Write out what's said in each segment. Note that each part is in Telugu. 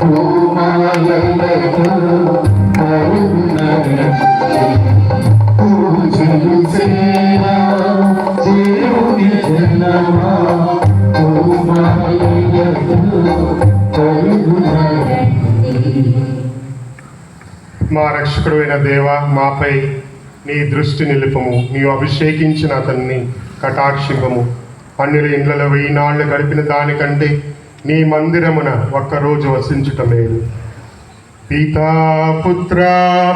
మా రక్షకుడైన దేవ, మాపై నీ దృష్టి నిలుపము. నీవు అభిషేకించిన అతన్ని కటాక్షింపము. అన్యుల ఇండ్లలో 1000 నాళ్ళు గడిపిన దానికంటే నీ మందిరమున ఒక్కరోజు వసించుట మేలు. పితా పుత్ర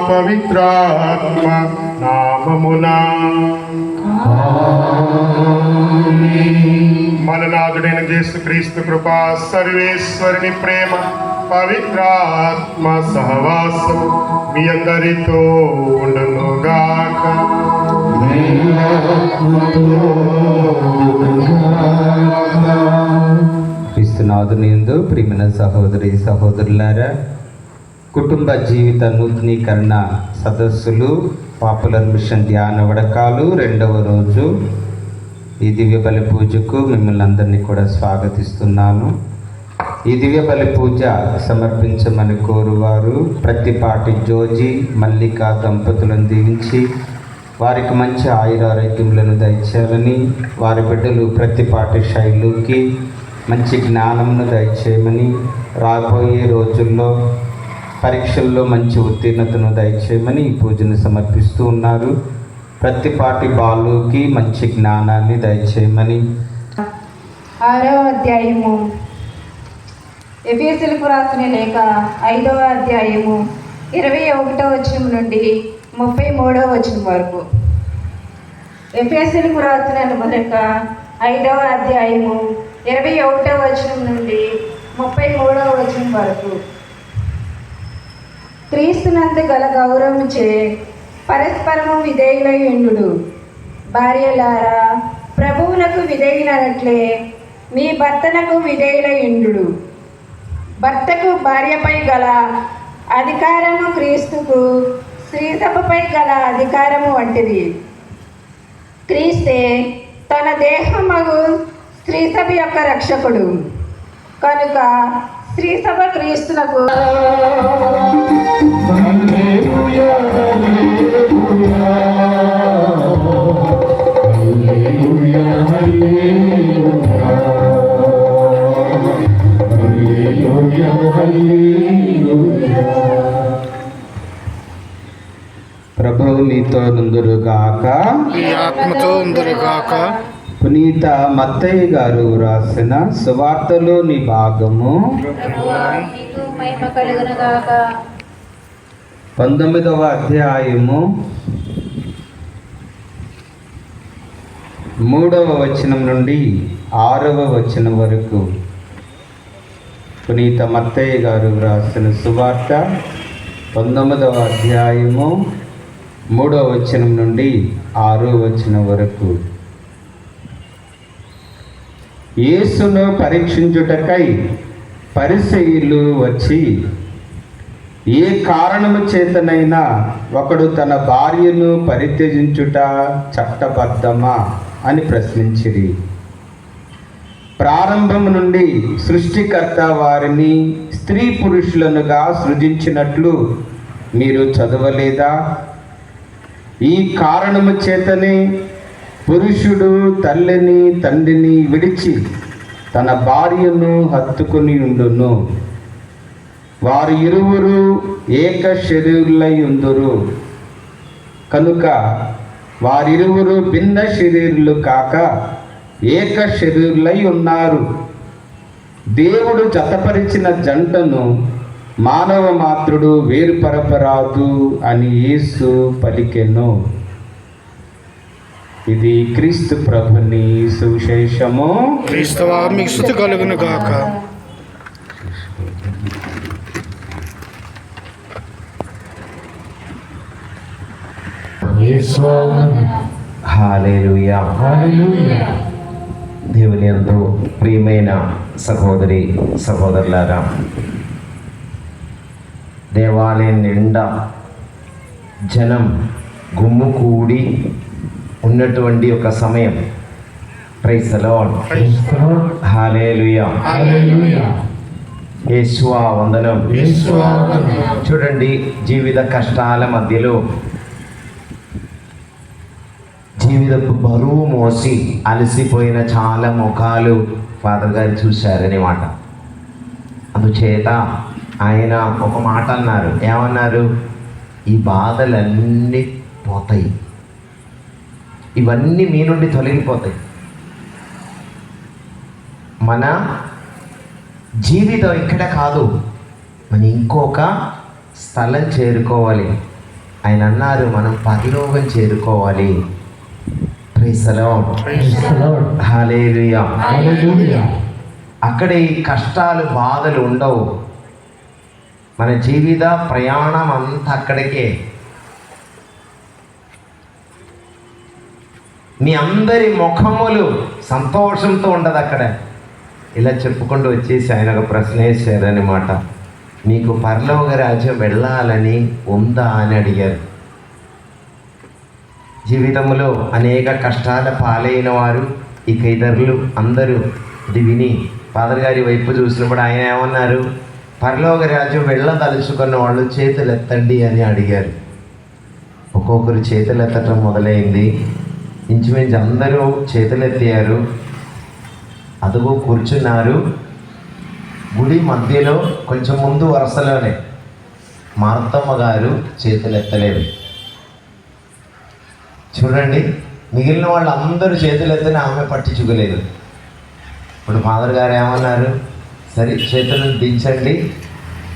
పవిత్రాత్మ నామమునా మననాథుడైన యేసుక్రీస్తు కృపా, సర్వేశ్వరుని ప్రేమ, పవిత్రాత్మ సహవాసము మీ అందరితో ఉండునుగాక. క్రీస్తునాథుని యందు ప్రియమైన సహోదరి సహోదరులారా, కుటుంబ జీవిత నూతనీకరణ సదస్సులు పాపులర్ మిషన్ ధ్యాన వడకాలు 2వ రోజు ఈ దివ్య బలి పూజకు మిమ్మల్ని అందరినీ కూడా స్వాగతిస్తున్నాను. ఈ దివ్య బలి పూజ సమర్పించమని కోరువారు ప్రత్తిపాటి జోజి మల్లిక దంపతులను దీవించి వారికి మంచి ఆయురారోగ్యములను దయచేయాలని, వారి బిడ్డలు ప్రత్తిపాటి శైలుకి మంచి జ్ఞానమును దయచేయమని, రాబోయే రోజుల్లో పరీక్షల్లో మంచి ఉత్తీర్ణతను దయచేయమని ఈ పూజను సమర్పిస్తూ ఉన్నారు. ప్రత్తిపాటి బాలుకి మంచి జ్ఞానాన్ని దయచేయమని. 6వ అధ్యాయము ఎఫెసీయులకు రాసిన లేఖ 5వ అధ్యాయము 21వ వచనం నుండి 33వ వచనం వరకు. ఎఫెసీయులకు రాసిన లేఖ 5వ అధ్యాయము 21వ వచనం నుండి 33వ వచనం వరకు. క్రీస్తునందు గల గౌరవముచే పరస్పరము విధేయులై ఉండుడు. భార్యలారా, ప్రభువునకు విధేయులనట్లే మీ భర్తనకు విధేయులై ఉండుడు. భర్తకు భార్యపై గల అధికారము క్రీస్తుకు స్త్రీసభపై గల అధికారము వంటిది. క్రీస్తే తన దేహమగు స్త్రీసభ యొక్క రక్షకుడు కనుక స్త్రీసభ క్రీస్తునకు ప్రభువు మీతో నుందురుగాక, ఆత్మతో ఉందురుగాక. పునీత మత్తయ్య గారు రాసిన సువార్తలోని భాగము 19వ అధ్యాయము 3వ వచనం నుండి 6వ వచనం వరకు. పునీత మత్తయ్య గారు రాసిన సువార్త 19వ అధ్యాయము 3వ వచనం నుండి 6వ వచనం వరకు. యేసును పరీక్షించుటకై పరిసయ్యులు వచ్చి, ఏ కారణము చేతనైనా ఒకడు తన భార్యను పరిత్యజించుట చట్టబద్ధమా అని ప్రశ్నించిరి. ప్రారంభము నుండి సృష్టికర్త వారిని స్త్రీ పురుషులనుగా సృజించినట్లు మీరు చదవలేదా? ఈ కారణము చేతనే పురుషుడు తల్లిని తండ్రిని విడిచి తన భార్యను హత్తుకొని ఉండును. వారు ఇరువురు ఏక శరీరులై ఉందురు. కనుక వారిరువురు భిన్న శరీరులు కాక ఏక శరీరులై ఉన్నారు. దేవుడు జతపరిచిన జంటను మానవ మాత్రుడు వేరుపరపరాదు అని యేసు పలికెను. ఇది క్రీస్తు ప్రభుని సువిశేషము. క్రీస్తువా మీకు స్తుతి కలుగును గాక. హల్లెలూయా. దేవుని యందు ప్రియమైన సహోదరి సహోదరులారా, దేవాలయం నిండా జనం గుమ్ముకూడి ఉన్నటువంటి ఒక సమయం. Praise the Lord. హల్లెలూయా. యేసువా వందనం. చూడండి, జీవిత కష్టాల మధ్యలో జీవితపు బరువు మోసి అలసిపోయిన చాలా ముఖాలు ఫాదర్ గారు చూశారనే మాట. అందుచేత ఆయన ఒక మాట అన్నారు. ఏమన్నారు? ఈ బాధలన్నీ పోతాయి, ఇవన్నీ మీ నుండి తొలగిపోతాయి. మన జీవితం ఇక్కడ కాదు, మన ఇంకొక స్థలం చేరుకోవాలి. ఆయన అన్నారు, మనం పరలోకం చేరుకోవాలి. Praise the Lord. హల్లెలూయా. అక్కడ ఈ కష్టాలు బాధలు ఉండవు. మన జీవిత ప్రయాణం అంతా అక్కడికే. మీ అందరి ముఖములు సంతోషంతో ఉండదు అక్కడ. ఇలా చెప్పుకుంటూ వచ్చేసి ఆయన ఒక ప్రశ్న వేశారనమాట. నీకు పరలోక రాజ్యం వెళ్ళాలని ఉందా అని అడిగారు. జీవితంలో అనేక కష్టాల పాలైన వారు, ఇక ఇతరులు అందరూ ఇది విని ఫాదర్ గారి వైపు చూసినప్పుడు ఆయన ఏమన్నారు? పరలోక రాజ్యం వెళ్ళదలుచుకున్న వాళ్ళు చేతులు ఎత్తండి అని అడిగారు. ఒక్కొక్కరు చేతులు ఎత్తటం మొదలైంది. ఇంచుమించు అందరూ చేతులు ఎత్తారు. అదుగో కూర్చున్నారు. గుడి మధ్యలో కొంచెం ముందు వరుసలోనే మార్తమ్మ గారు చేతులు ఎత్తలేదు. చూడండి, మిగిలిన వాళ్ళు అందరూ చేతులు ఎత్తని ఆమె పట్టించుకోలేదు. ఇప్పుడు ఫాదర్ గారు ఏమన్నారు? సరే చేతులను దించండి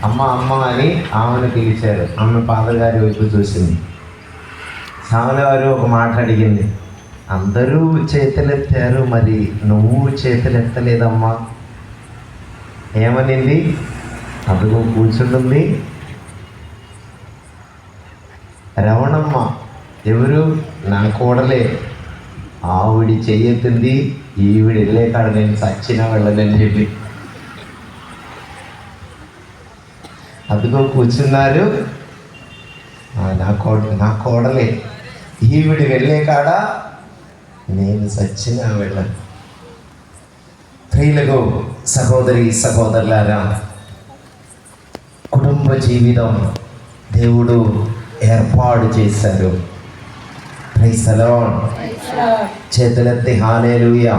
అమ్మ అమ్మ అని ఆమెను పిలిచారు. ఆమె ఫాదర్ గారి వైపు చూసింది. సాముల గారు ఒక మాట అడిగింది. అందరూ చేతులెత్తారు, మరి నువ్వు చేతులెత్తలేదమ్మా. ఏమనింది? అదుగో కూర్చుంటుంది రవణమ్మ. ఎవరు? నా కోడలే. ఆవిడి చెయ్యెత్తింది, ఈవిడి వెళ్ళే కాడ నేను చచ్చినా వెళ్ళదని చెప్పి. అదుగో కూర్చున్నారు. నా కోడలే. ఈవిడి వెళ్ళే కాడ నేను చచ్చినా వెళ్ళను. ప్రియులకు సహోదరి సహోదరులారా, కుటుంబ జీవితం దేవుడు ఏర్పాటు చేశారు. Praise the Lord. చేతులెత్తి హల్లెలూయా,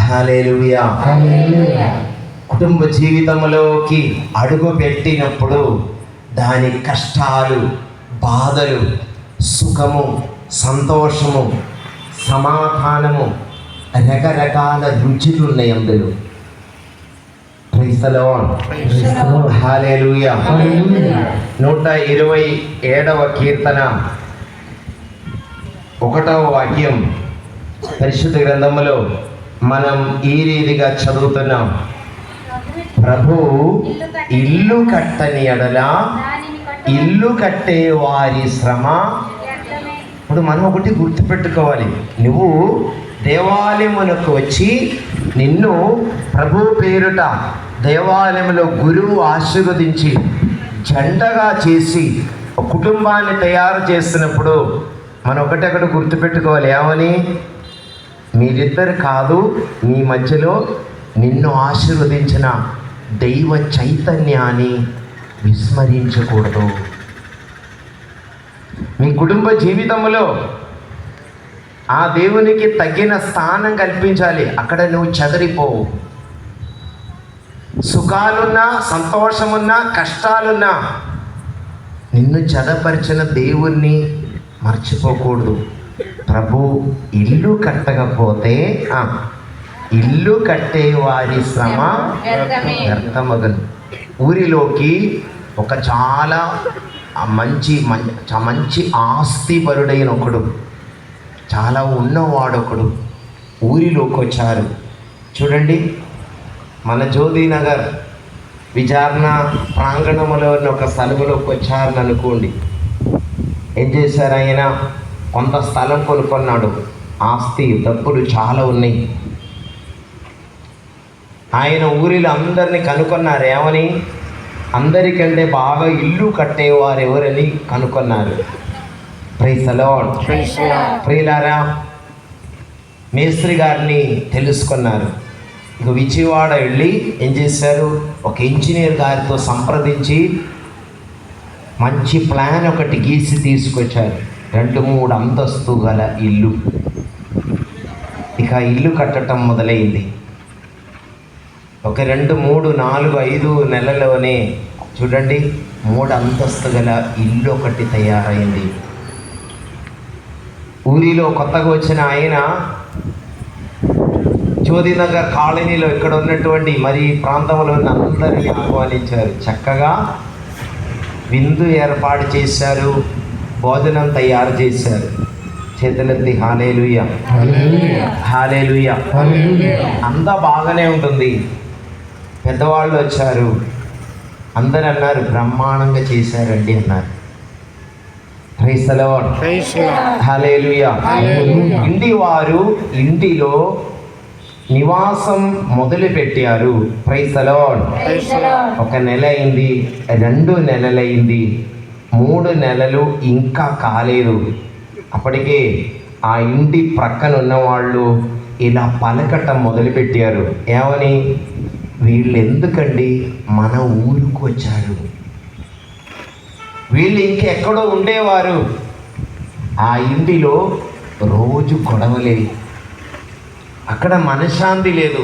హల్లెలూయా. కుటుంబ జీవితంలోకి అడుగు పెట్టినప్పుడు దాని కష్టాలు, బాధలు, సుఖము, సంతోషము, సమాధానము, రకరకాల రుచులు ఉన్నాయి అందులో. Praise the Lord. హల్లెలూయా. 127వ కీర్తన 1వ వాక్యం పరిశుద్ధ గ్రంథములో మనం ఈ రీతిగా చదువుతున్నాం. ప్రభువు ఇల్లు కట్టని ఎడల ఇల్లు కట్టే వారి శ్రమ. ఇప్పుడు మనం ఒకటి గుర్తుపెట్టుకోవాలి. నువ్వు దేవాలయమునకు వచ్చి నిన్ను ప్రభు పేరుట దేవాలయంలో గురువు ఆశీర్వదించి జంటగా చేసి ఒక కుటుంబాన్ని తయారు చేస్తున్నప్పుడు మనం ఒకటి గుర్తుపెట్టుకోవాలి. ఏమని? మీరిద్దరు కాదు, మీ మధ్యలో నిన్ను ఆశీర్వదించిన దైవ చైతన్యాన్ని విస్మరించకూడదు. మీ కుటుంబ జీవితంలో ఆ దేవునికి తగిన స్థానం కల్పించాలి. అక్కడ నువ్వు చెదరిపోవు. సుఖాలున్నా, సంతోషమున్నా, కష్టాలున్నా నిన్ను చదపరిచిన దేవుణ్ణి మర్చిపోకూడదు. ప్రభు ఇల్లు కట్టకపోతే ఇల్లు కట్టే వారి శ్రమ వ్యర్థమగను. ఊరిలోకి ఒక చాలా మంచి ఆస్తిపరుడైన ఒకడు, చాలా ఉన్నవాడొకడు ఊరిలోకి వచ్చారు. చూడండి, మన జ్యోతినగర్ విచారణ ప్రాంగణంలో ఒక స్థలంలోకి వచ్చారని అనుకోండి. ఏం చేశారు? ఆయన కొంత స్థలం కొనుక్కున్నాడు. ఆస్తి డబ్బులు చాలా ఉన్నాయి. ఆయన ఊరిలో అందరినీ కనుక్కున్నారు. ఏమని? అందరికంటే బాగా ఇల్లు కట్టేవారు ఎవరని కనుక్కున్నారు. Praise the Lord. ప్రియులారా, మేస్త్రి గారిని తెలుసుకున్నారు. ఇక విజయవాడ వెళ్ళి ఏం చేశారు, ఒక ఇంజనీర్ గారితో సంప్రదించి మంచి ప్లాన్ ఒకటి గీసి తీసుకొచ్చారు. 2-3 అంతస్తు గల ఇల్లు. ఇక ఇల్లు కట్టడం మొదలైంది. ఒక 2, 3, 4, 5 నెలలోనే చూడండి 3 అంతస్తు గల ఇల్లు ఒకటి తయారైంది. ఊరిలో కొత్తగా వచ్చిన ఆయన జ్యోతినగర్ కాలనీలో ఇక్కడ ఉన్నటువంటి మరి ప్రాంతంలో ఉన్న అందరినీ ఆహ్వానించారు. చక్కగా విందు ఏర్పాటు చేశారు, భోజనం తయారు చేశారు. చేతులెత్తి హల్లెలూయా, హల్లెలూయా. అంతా బాగానే ఉంటుంది. పెద్దవాళ్ళు వచ్చారు, అందరు అన్నారు బ్రహ్మాండంగా చేశారండి అన్నారు. ప్రైజ్ ది లార్డ్, హల్లెలూయా. ఇంటి వారు ఇంటిలో నివాసం మొదలు పెట్టారు. Praise the lord. 1 నెల అయింది, 2 నెలలైంది, 3 నెలలు ఇంకా కాలేదు. అప్పటికే ఆ ఇంటి ప్రక్కన ఉన్నవాళ్ళు ఇలా పలకటం మొదలుపెట్టారు. ఏమని? వీళ్ళు ఎందుకండి మన ఊరికి వచ్చారు, వీళ్ళు ఇంకెక్కడో ఉండేవారు. ఆ ఇంటిలో రోజు గొడవలే, అక్కడ మనశ్శాంతి లేదు,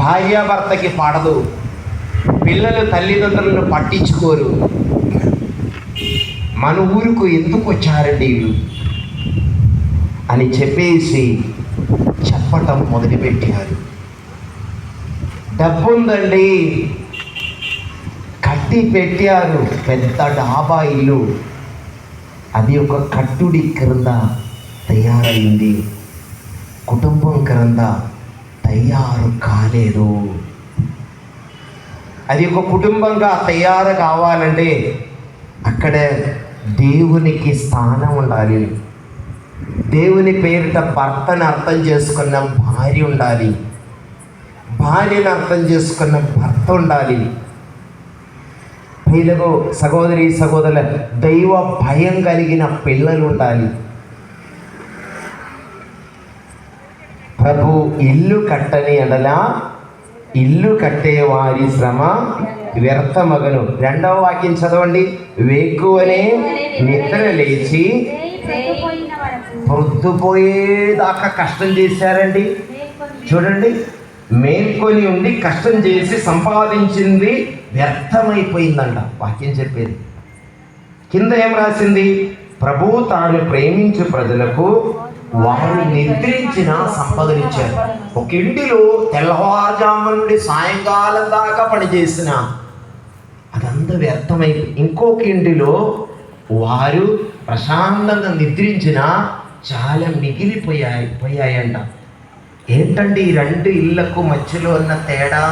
భార్యాభర్తకి పడదు, పిల్లలు తల్లిదండ్రులను పట్టించుకోరు. మన ఊరుకు ఎందుకు వచ్చారండి వీళ్ళు అని చెప్పేసి చెప్పటం మొదలుపెట్టారు. డబ్బు ఉందండి, కట్టి పెట్టారు పెద్ద డాబా ఇల్లు. అది ఒక కట్టుడి క్రింద తయారైంది, కుటుంబం క్రింద తయారు కాలేదు. అది ఒక కుటుంబంగా తయారు కావాలంటే అక్కడ దేవునికి స్థానం ఉండాలి. దేవుని పేరిట భర్తను అర్థం చేసుకున్న భార్య ఉండాలి, భార్యను అర్థం చేసుకున్న భర్త ఉండాలి. పిల్లలు, సహోదరి సహోదరుల, దైవ భయం కలిగిన పిల్లలు ఉండాలి. ప్రభు ఇల్లు కట్టని ఎడల ఇల్లు కట్టేవారి శ్రమ వ్యర్థమగను. 2వ వాక్యం చదవండి. వేకువనే నిద్ర లేచి పొద్దుపోయేదాకా కష్టం చేశారండి. చూడండి, మేల్కొని ఉండి కష్టం చేసి సంపాదించింది వ్యర్థమైపోయిందంట వాక్యం చెప్పేది. కింద ఏం రాసింది? ప్రభువు తాను ప్రేమించు ప్రజలకు వారు నిద్రించిన సంపదనిచ్చారు. ఒక ఇంటిలో తెల్లవారుజాము నుండి సాయంకాలం దాకా పనిచేసిన అదంతా వ్యర్థమైపోయి, ఇంకొక ఇంటిలో వారు ప్రశాంతంగా నిద్రించిన చాలా మిగిలిపోయాయంట. ఏంటంటే ఈ 2 ఇళ్లకు మధ్యలో ఉన్న తేడా?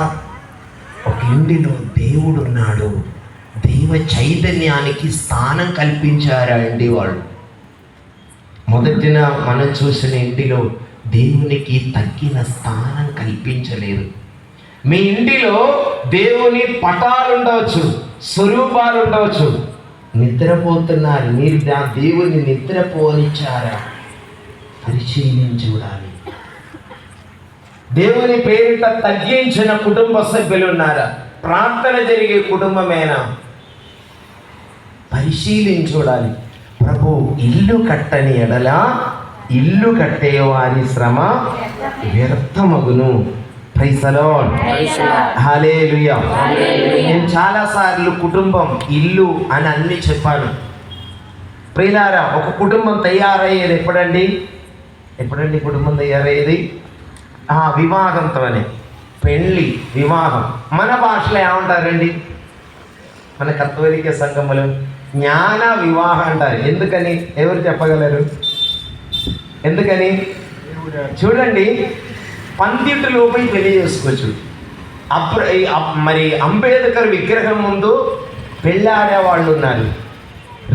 ఒక ఇంటిలో దేవుడు ఉన్నాడు, దైవ చైతన్యానికి స్థానం కల్పించారండి వాళ్ళు. మొదటిన మనం చూసిన ఇంటిలో దేవునికి తగ్గిన స్థానం కల్పించలేదు. మీ ఇంటిలో దేవుని పటాలు ఉండవచ్చు, స్వరూపాలు ఉండవచ్చు, నిద్రపోతున్నారు. మీరు దేవుని నిద్రపోనిచ్చారా? పరిశీలించి చూడాలి. దేవుని పేరిట తగ్గించిన కుటుంబ సభ్యులు ఉన్నారా? ప్రార్థన జరిగే కుటుంబమేనా? పరిశీలించి చూడాలి. ప్రభు ఇల్లు కట్టని ఎడల ఇల్లు కట్టేవారి శ్రమ వ్యర్థమగును. ప్రైజ్ ది లార్డ్, హల్లెలూయా. నేను చాలాసార్లు కుటుంబం, ఇల్లు అని అన్ని చెప్పాను. ప్రియులారా, ఒక కుటుంబం తయారయ్యేది ఎప్పుడండి? కుటుంబం తయారయ్యేది వివాహంతోనే. పెళ్ళి, వివాహం. మన భాషలో ఏమంటారండి? మన కత్తోలిక సంఘములు జ్ఞాన వివాహం అంటారు. ఎందుకని? ఎవరు చెప్పగలరు? ఎందుకని? చూడండి, 12 పోయి పెళ్లి చేసుకోవచ్చు. మరి అంబేద్కర్ విగ్రహం ముందు పెళ్ళి ఆడేవాళ్ళు ఉన్నారు.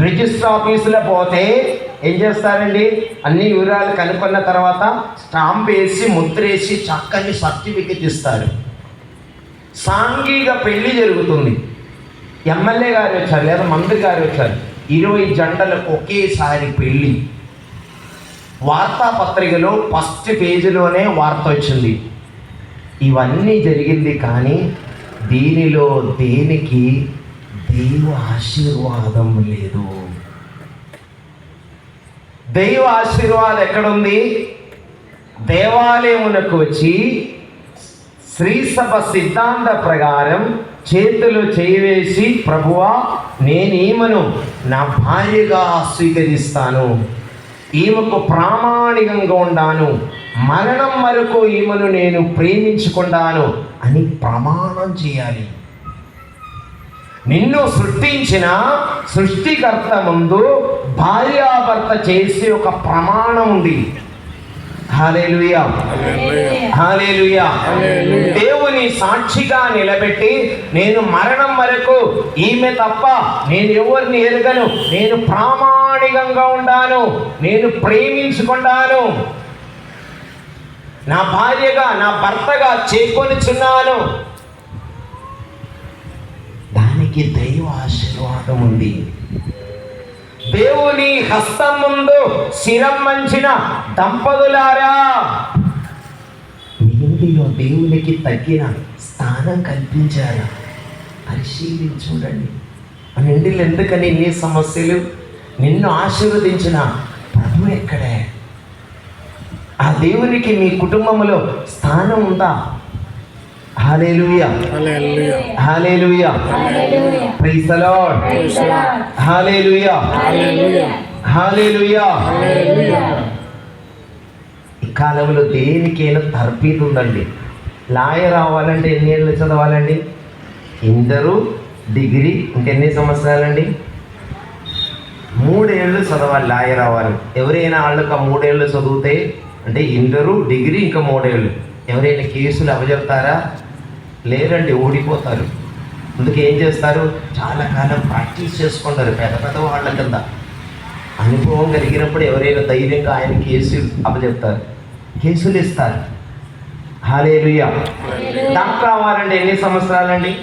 రిజిస్టర్ ఆఫీసులో పోతే ఏం చేస్తారండి? అన్ని వివరాలు కనుక్కున్న తర్వాత స్టాంప్ వేసి ముద్రేసి చక్కని సర్టిఫికెట్ ఇస్తారు. సాంఘిక పెళ్లి జరుగుతుంది. ఎమ్మెల్యే గారు వచ్చారు లేదా మంత్రి గారు వచ్చారు, 20 జంటలకు ఒకేసారి పెళ్ళి. వార్తాపత్రికలో ఫస్ట్ పేజీలోనే వార్త వచ్చింది. ఇవన్నీ జరిగింది, కానీ దీనిలో దేనికి దైవ ఆశీర్వాదం లేదు. దైవ ఆశీర్వాదం ఎక్కడుంది? దేవాలయమునకు వచ్చి శ్రీసభ సిద్ధాంత ప్రకారం చేతులు చేయవేసి, ప్రభువా నేను ఈమెను నా భార్యగా స్వీకరిస్తాను, ఈమెకు ప్రామాణికంగా ఉండాను, మరణం వరకు ఈమెను నేను ప్రేమించుకుంటాను అని ప్రమాణం చేయాలి. నిన్ను సృష్టించిన సృష్టికర్త ముందు భార్యాభర్త చేసే ఒక ప్రమాణం ఉంది. హల్లెలూయా, హల్లెలూయా. దేవుని సాక్షిగా నిలబెట్టి, నేను మరణం వరకు ఈమె తప్ప నేను ఎవరిని ఎరగను, నేను ప్రామాణికంగా ఉండాను, నేను ప్రేమించుకుంటాను, నా భార్యగా నా భర్తగా చేకొనిచున్నాను, దానికి దైవ ఆశీర్వాదం ఉంది. దేవుని హస్తం ముందు శిరం వంచిన దంపతులారా, మీ ఇంటిలో దేవునికి తగ్గిన స్థానం కల్పించారా? పరిశీలించి చూడండి. మన ఇంటిలో ఎందుకని ఇన్ని సమస్యలు? నిన్ను ఆశీర్వదించిన ప్రభు ఎక్కడే? ఆ దేవునికి మీ కుటుంబంలో స్థానం ఉందా? హల్లెలూయా, hallelujah, hallelujah, praise the Lord, hallelujah, హల్లెలూయా. ఈ కాలంలో దేనికైనా తర్ఫీదు ఉందండి. లాయర్ అవ్వాలంటే ఎన్ని ఏళ్ళు చదవాలండి? ఇంటరు, డిగ్రీ, ఇంకెన్ని సంవత్సరాలండి? 3 ఏళ్ళు చదవాలి లాయర్ అవ్వాలి. ఎవరైనా వాళ్ళకి 3 ఏళ్ళు చదివితే, అంటే ఇంటరు, డిగ్రీ, ఇంకా 3 ఏళ్ళు. ఎవరైనా కేసులు అప్పచెప్తారా? లేరండి, ఓడిపోతారు. అందుకే ఏం చేస్తారు? చాలా కాలం ప్రాక్టీస్ చేసుకుంటారు పెద్ద పెద్ద వాళ్ళ కింద. అనుభవం కలిగినప్పుడు ఎవరైనా ధైర్యంగా ఆయన కేసులు అప్పచెప్తారు, కేసులు ఇస్తారు. హల్లెలూయా. డాక్టర్ అవ్వాలంటే ఎన్ని సంవత్సరాలండి?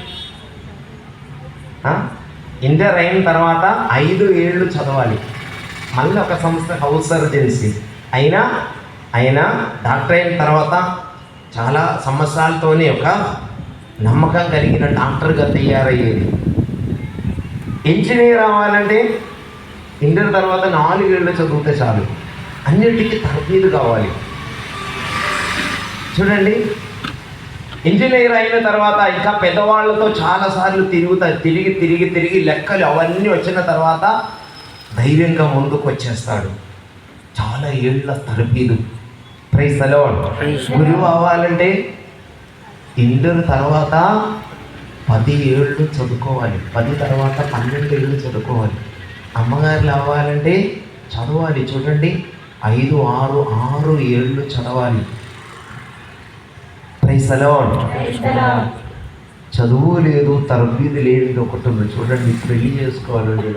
ఇంటర్ అయిన తర్వాత 5 ఏళ్ళు చదవాలి. మళ్ళీ ఒక సంవత్సరం హౌస్ సర్జన్సీ అయినా డాక్టర్ అయిన తర్వాత చాలా సంవత్సరాలతోనే ఒక నమ్మకం కలిగిన డాక్టర్గా తయారయ్యేది. ఇంజనీర్ అవ్వాలంటే ఇంటర్ తర్వాత 4 ఏళ్ళు చదివితే చాలు. అన్నిటికీ తర్ఫీదు కావాలి. చూడండి, ఇంజనీర్ అయిన తర్వాత ఇంకా పెద్దవాళ్ళతో చాలాసార్లు తిరిగి లెక్కలు అవన్నీ వచ్చిన తర్వాత ధైర్యంగా ముందుకు వచ్చేస్తాడు. చాలా ఏళ్ళ తర్ఫీదు. Praise the Lord. గురువు అవ్వాలంటే ఇంటర్ తర్వాత 10 ఏళ్ళు చదువుకోవాలి, 10 తర్వాత 12 ఏళ్ళు చదువుకోవాలి. అమ్మగారులు అవ్వాలంటే చదవాలి. చూడండి, 5, 6 ఏళ్ళు చదవాలి. Praise the Lord. చదువు లేదు, తర్ఫీదు లేదు ఒకటి ఉంది. చూడండి, పెళ్లి చేసుకోవాలండి,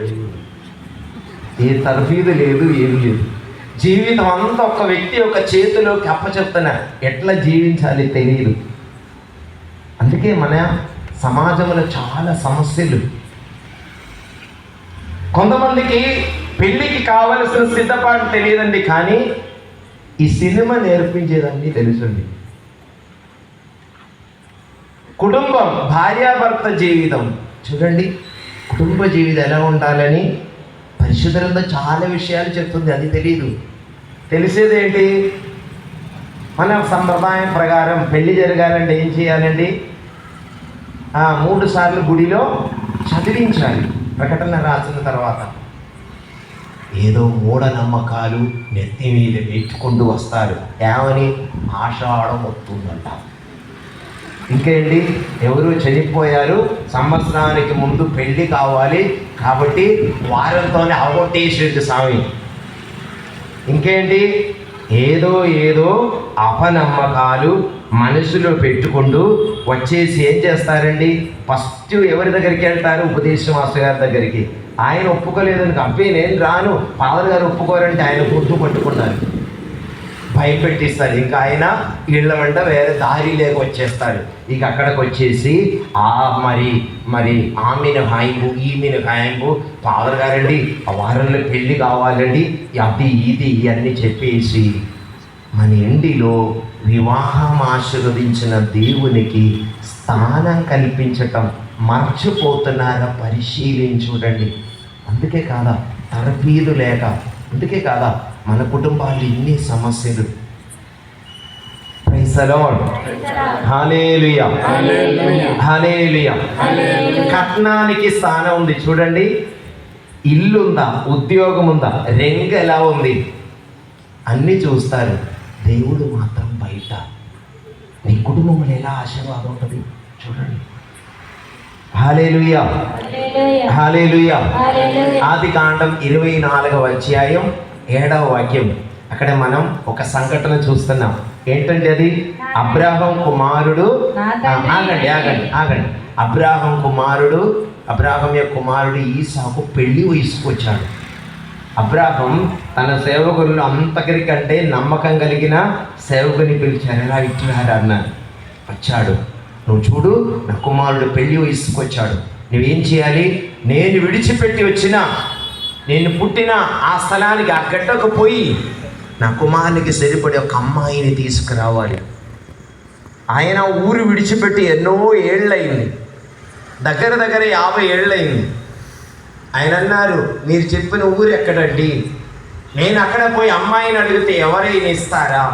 ఏ తర్ఫీదు లేదు, ఏం లేదు. జీవితం అంతా ఒక వ్యక్తి ఒక చేతిలోకి అప్పచెప్తున్నారు. ఎట్లా జీవించాలి తెలియదు. అందుకే మన సమాజంలో చాలా సమస్యలు. కొంతమందికి పెళ్ళికి కావలసిన సిద్ధపాటు తెలియదండి, కానీ ఈ సినిమా నేర్పించేదాన్ని తెలుసండి. కుటుంబం, భార్యాభర్త జీవితం చూడండి, కుటుంబ జీవితం ఎలా ఉండాలని పరిశుద్ధ గ్రంథం చాలా విషయాలు చెప్తుంది. అది తెలియదు. తెలిసేది ఏంటి? మన సంప్రదాయం ప్రకారం పెళ్లి జరగాలంటే ఏం చేయాలండి? 3 సార్లు గుడిలో చదివించాలి. ప్రకటన రాసిన తర్వాత ఏదో మూఢనమ్మకాలు నెత్తి మీద పెట్టుకుంటూ వస్తారు. ఏమని? ఆషాఢం వస్తుందంట. ఇంకేంటి? ఎవరు చనిపోయారు, సంవత్సరానికి ముందు పెళ్లి కావాలి కాబట్టి వారంతోనే అవగొట్టేసేది స్వామి. ఇంకేంటి? ఏదో అపనమ్మకాలు మనసులో పెట్టుకుంటూ వచ్చేసి ఏం చేస్తారండి? ఫస్ట్ ఎవరి దగ్గరికి వెళ్తారు? ఉపదేశ మాస్టర్ గారి దగ్గరికి. ఆయన ఒప్పుకోలేదని అబ్బే నేను రాను, ఫాదర్ గారు ఒప్పుకోరంటే ఆయన గుర్తు పట్టుకున్నారు, భయపెట్టిస్తారు. ఇంకా ఆయన ఇళ్ళ వెంట వేరే దారి లేక వచ్చేస్తాడు. ఇక అక్కడికి వచ్చేసి మరి ఆమెను హాయింపు, ఈమెను హాయింపు, ఫాదర్ గారండి ఆ వారంలో పెళ్ళి కావాలండి, అది ఇది ఇవన్నీ చెప్పేసి మన ఇంటిలో వివాహం ఆశీర్వదించిన దేవునికి స్థానం కల్పించటం మర్చిపోతున్నారా? పరిశీలించుడండి. అందుకే కాదా తరబీదు లేక, అందుకే కాదా మన కుటుంబాలు ఇన్ని సమస్యలు. Praise the Lord. Hallelujah. Hallelujah. కట్నానికి స్థానం ఉంది చూడండి. ఇల్లుందా, ఉద్యోగం ఉందా, రెంగ ఎలా ఉంది అన్నీ చూస్తారు. దేవుడు మాత్రం బయట. నీ కుటుంబంలో ఎలా ఆశీర్వాదం ఉంటుంది చూడండి. హల్లెలూయా. హల్లెలూయా. ఆదికాండం 24వ అధ్యాయం 7వ వాక్యం. అక్కడ మనం ఒక సంఘటన చూస్తున్నాం. ఏంటంటే అది అబ్రాహం కుమారుడు. ఆగండి. అబ్రాహం యొక్క కుమారుడు ఈసాకు పెళ్లి వయసుకు వచ్చాడు. అబ్రాహం తన సేవకులను అంతకరికంటే నమ్మకం కలిగిన సేవకుని పిలిచారు. ఎలా ఇట్లారా అన్నారు. వచ్చాడు. నువ్వు చూడు, నా కుమారుడు పెళ్లి వయసుకు వచ్చాడు. నువ్వేం చేయాలి? నేను విడిచిపెట్టి వచ్చిన, నేను పుట్టిన ఆ స్థలానికి, ఆ గడ్డకు పోయి నా కుమారునికి సరిపడే ఒక అమ్మాయిని తీసుకురావాలి. ఆయన ఊరు విడిచిపెట్టి ఎన్నో ఏళ్ళయింది, దగ్గర 50 ఏళ్ళయింది. ఆయన అన్నారు, మీరు చెప్పిన ఊరు ఎక్కడండి? నేను అక్కడ పోయి అమ్మాయిని అడిగితే ఎవరైనా ఇస్తారా?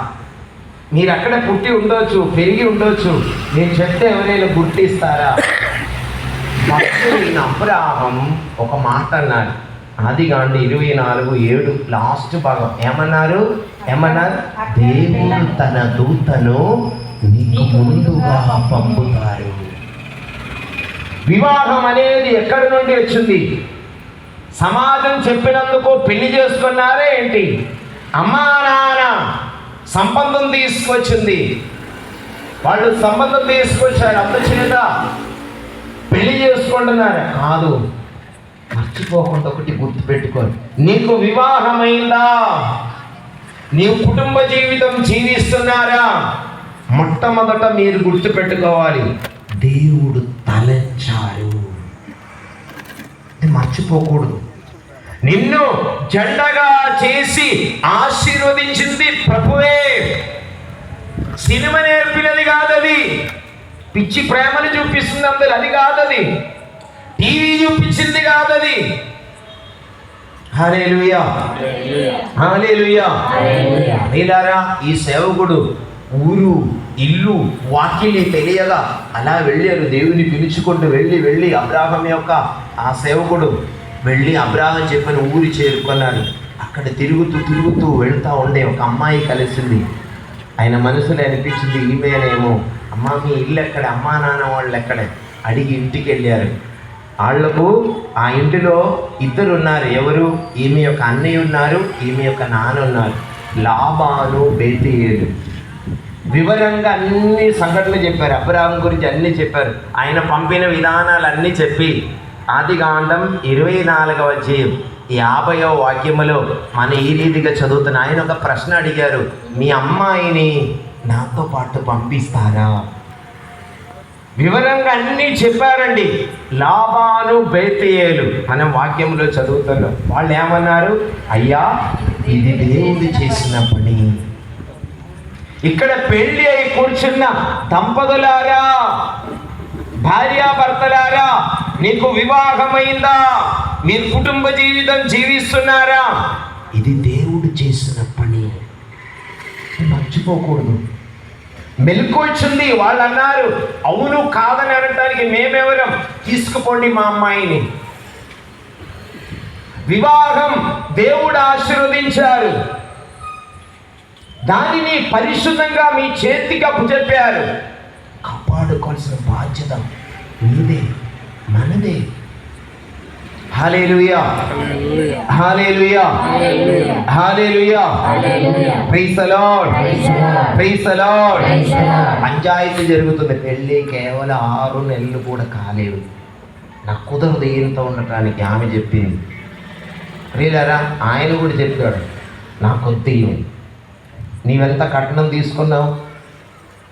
మీరు అక్కడ పుట్టి ఉండొచ్చు, పెరిగి ఉండొచ్చు, నేను చెప్తే ఎవరైనా గుర్తిస్తారా? భక్తుడైన అబ్రాహం ఒక మాట అన్నాడు. ఆదికాండం 24:7 లాస్ట్ భాగం. ఏమన్నారు? దేవుడు తన దూతను నీకు ముందుగా పంపుతారు. వివాహం అనేది ఎక్కడి నుండి వచ్చింది? సమాజం చెప్పినందుకు పెళ్లి చేసుకున్నారే ఏంటి? అమ్మా నాన్న సంబంధం తీసుకొచ్చింది, వాళ్ళు సంబంధం తీసుకొచ్చారు, అందుచేత పెళ్లి చేసుకుంటున్నారు కాదు. మర్చిపోకుండా ఒకటి గుర్తుపెట్టుకోండి, నీకు వివాహమైందా? నీవు కుటుంబ జీవితం జీవిస్తున్నారా? మొట్టమొదట మీరు గుర్తుపెట్టుకోవాలి, దేవుడు తలంచారు. మర్చిపోకూడదు. నిన్ను జెండగా చేసి ఆశీర్వదించింది ప్రభువే. సినిమా నేర్పినది కాదది, పిచ్చి ప్రేమను చూపిస్తుంది అందరు, అది కాదది. టీవీ చూపించింది కాదది. హల్లెలూయా. హల్లెలూయా. మీలారా, ఈ సేవకుడు ఊరు ఇల్లు వాక్యని తెలియగా అలా వెళ్ళారు. దేవుని పిలుచుకుంటూ వెళ్ళి అబ్రాహం యొక్క ఆ సేవకుడు వెళ్ళి అబ్రాహం చెప్పిన ఊరి చేరుకున్నాడు. అక్కడ తిరుగుతూ వెళ్తూ ఉండే ఒక అమ్మాయి కలిసింది. ఆయన మనసులో అనిపించింది, ఈమెనేమో. అమ్మ మీ ఇల్లు ఎక్కడ, అమ్మా నాన్న వాళ్ళు ఎక్కడే అడిగి ఇంటికి వెళ్ళారు. వాళ్లకు ఆ ఇంటిలో 2 ఉన్నారు. ఎవరు? ఈమె యొక్క అన్నయ్య ఉన్నారు, ఈమె యొక్క నాన్న ఉన్నారు. లాబాను, బేతేలు. వివరంగా అన్ని సంఘటనలు చెప్పారు. అబ్రాహం గురించి అన్నీ చెప్పారు. ఆయన పంపిన విధానాలు అన్నీ చెప్పి ఆదికాండం 24వ అధ్యాయం 50వ వాక్యములో మన ఈ రీతిగా చదువుతున్న ఆయన ఒక ప్రశ్న అడిగారు, మీ అమ్మాయిని నాతో పాటు పంపిస్తారా? వివరంగా అన్నీ చెప్పారండి. లాబాను, బేతేలు మనం వాక్యంలో చదువుతున్నాం. వాళ్ళు ఏమన్నారు? అయ్యా, ఇది దేవుడు చేసిన పని. ఇక్కడ పెళ్లి అయి కూర్చున్న దంపతులారా, భార్యాభర్తలారా, నీకు వివాహమైందా? మీరు కుటుంబ జీవితం జీవిస్తున్నారా? ఇది దేవుడు చేసిన పని, మర్చిపోకూడదు. మెలకు వచ్చింది. వాళ్ళు అన్నారు, అవును కాదని అనడానికి మేమెవరం, తీసుకుపోండి మా అమ్మాయిని. వివాహం దేవుడు ఆశీర్వదించారు, దానిని పరిశుద్ధంగా మీ చేతికి అప్పచెప్పారు. కాపాడుకోవాల్సిన బాధ్యత మీదే, మనదే. Hallelujah. Hallelujah. Hallelujah. Praise the Lord. Praise the Lord. Panchayati జరుగుతుంది. పెళ్ళి కేవలం 6 నెలలు కూడా కాలేదు. నాకు కుదరదు ఈయనతో ఉండటానికి ఆమె చెప్పింది. ప్రియులారా, ఆయన కూడా చెప్పాడు, నాకొద్దు, నీవెంత కట్నం తీసుకున్నావు?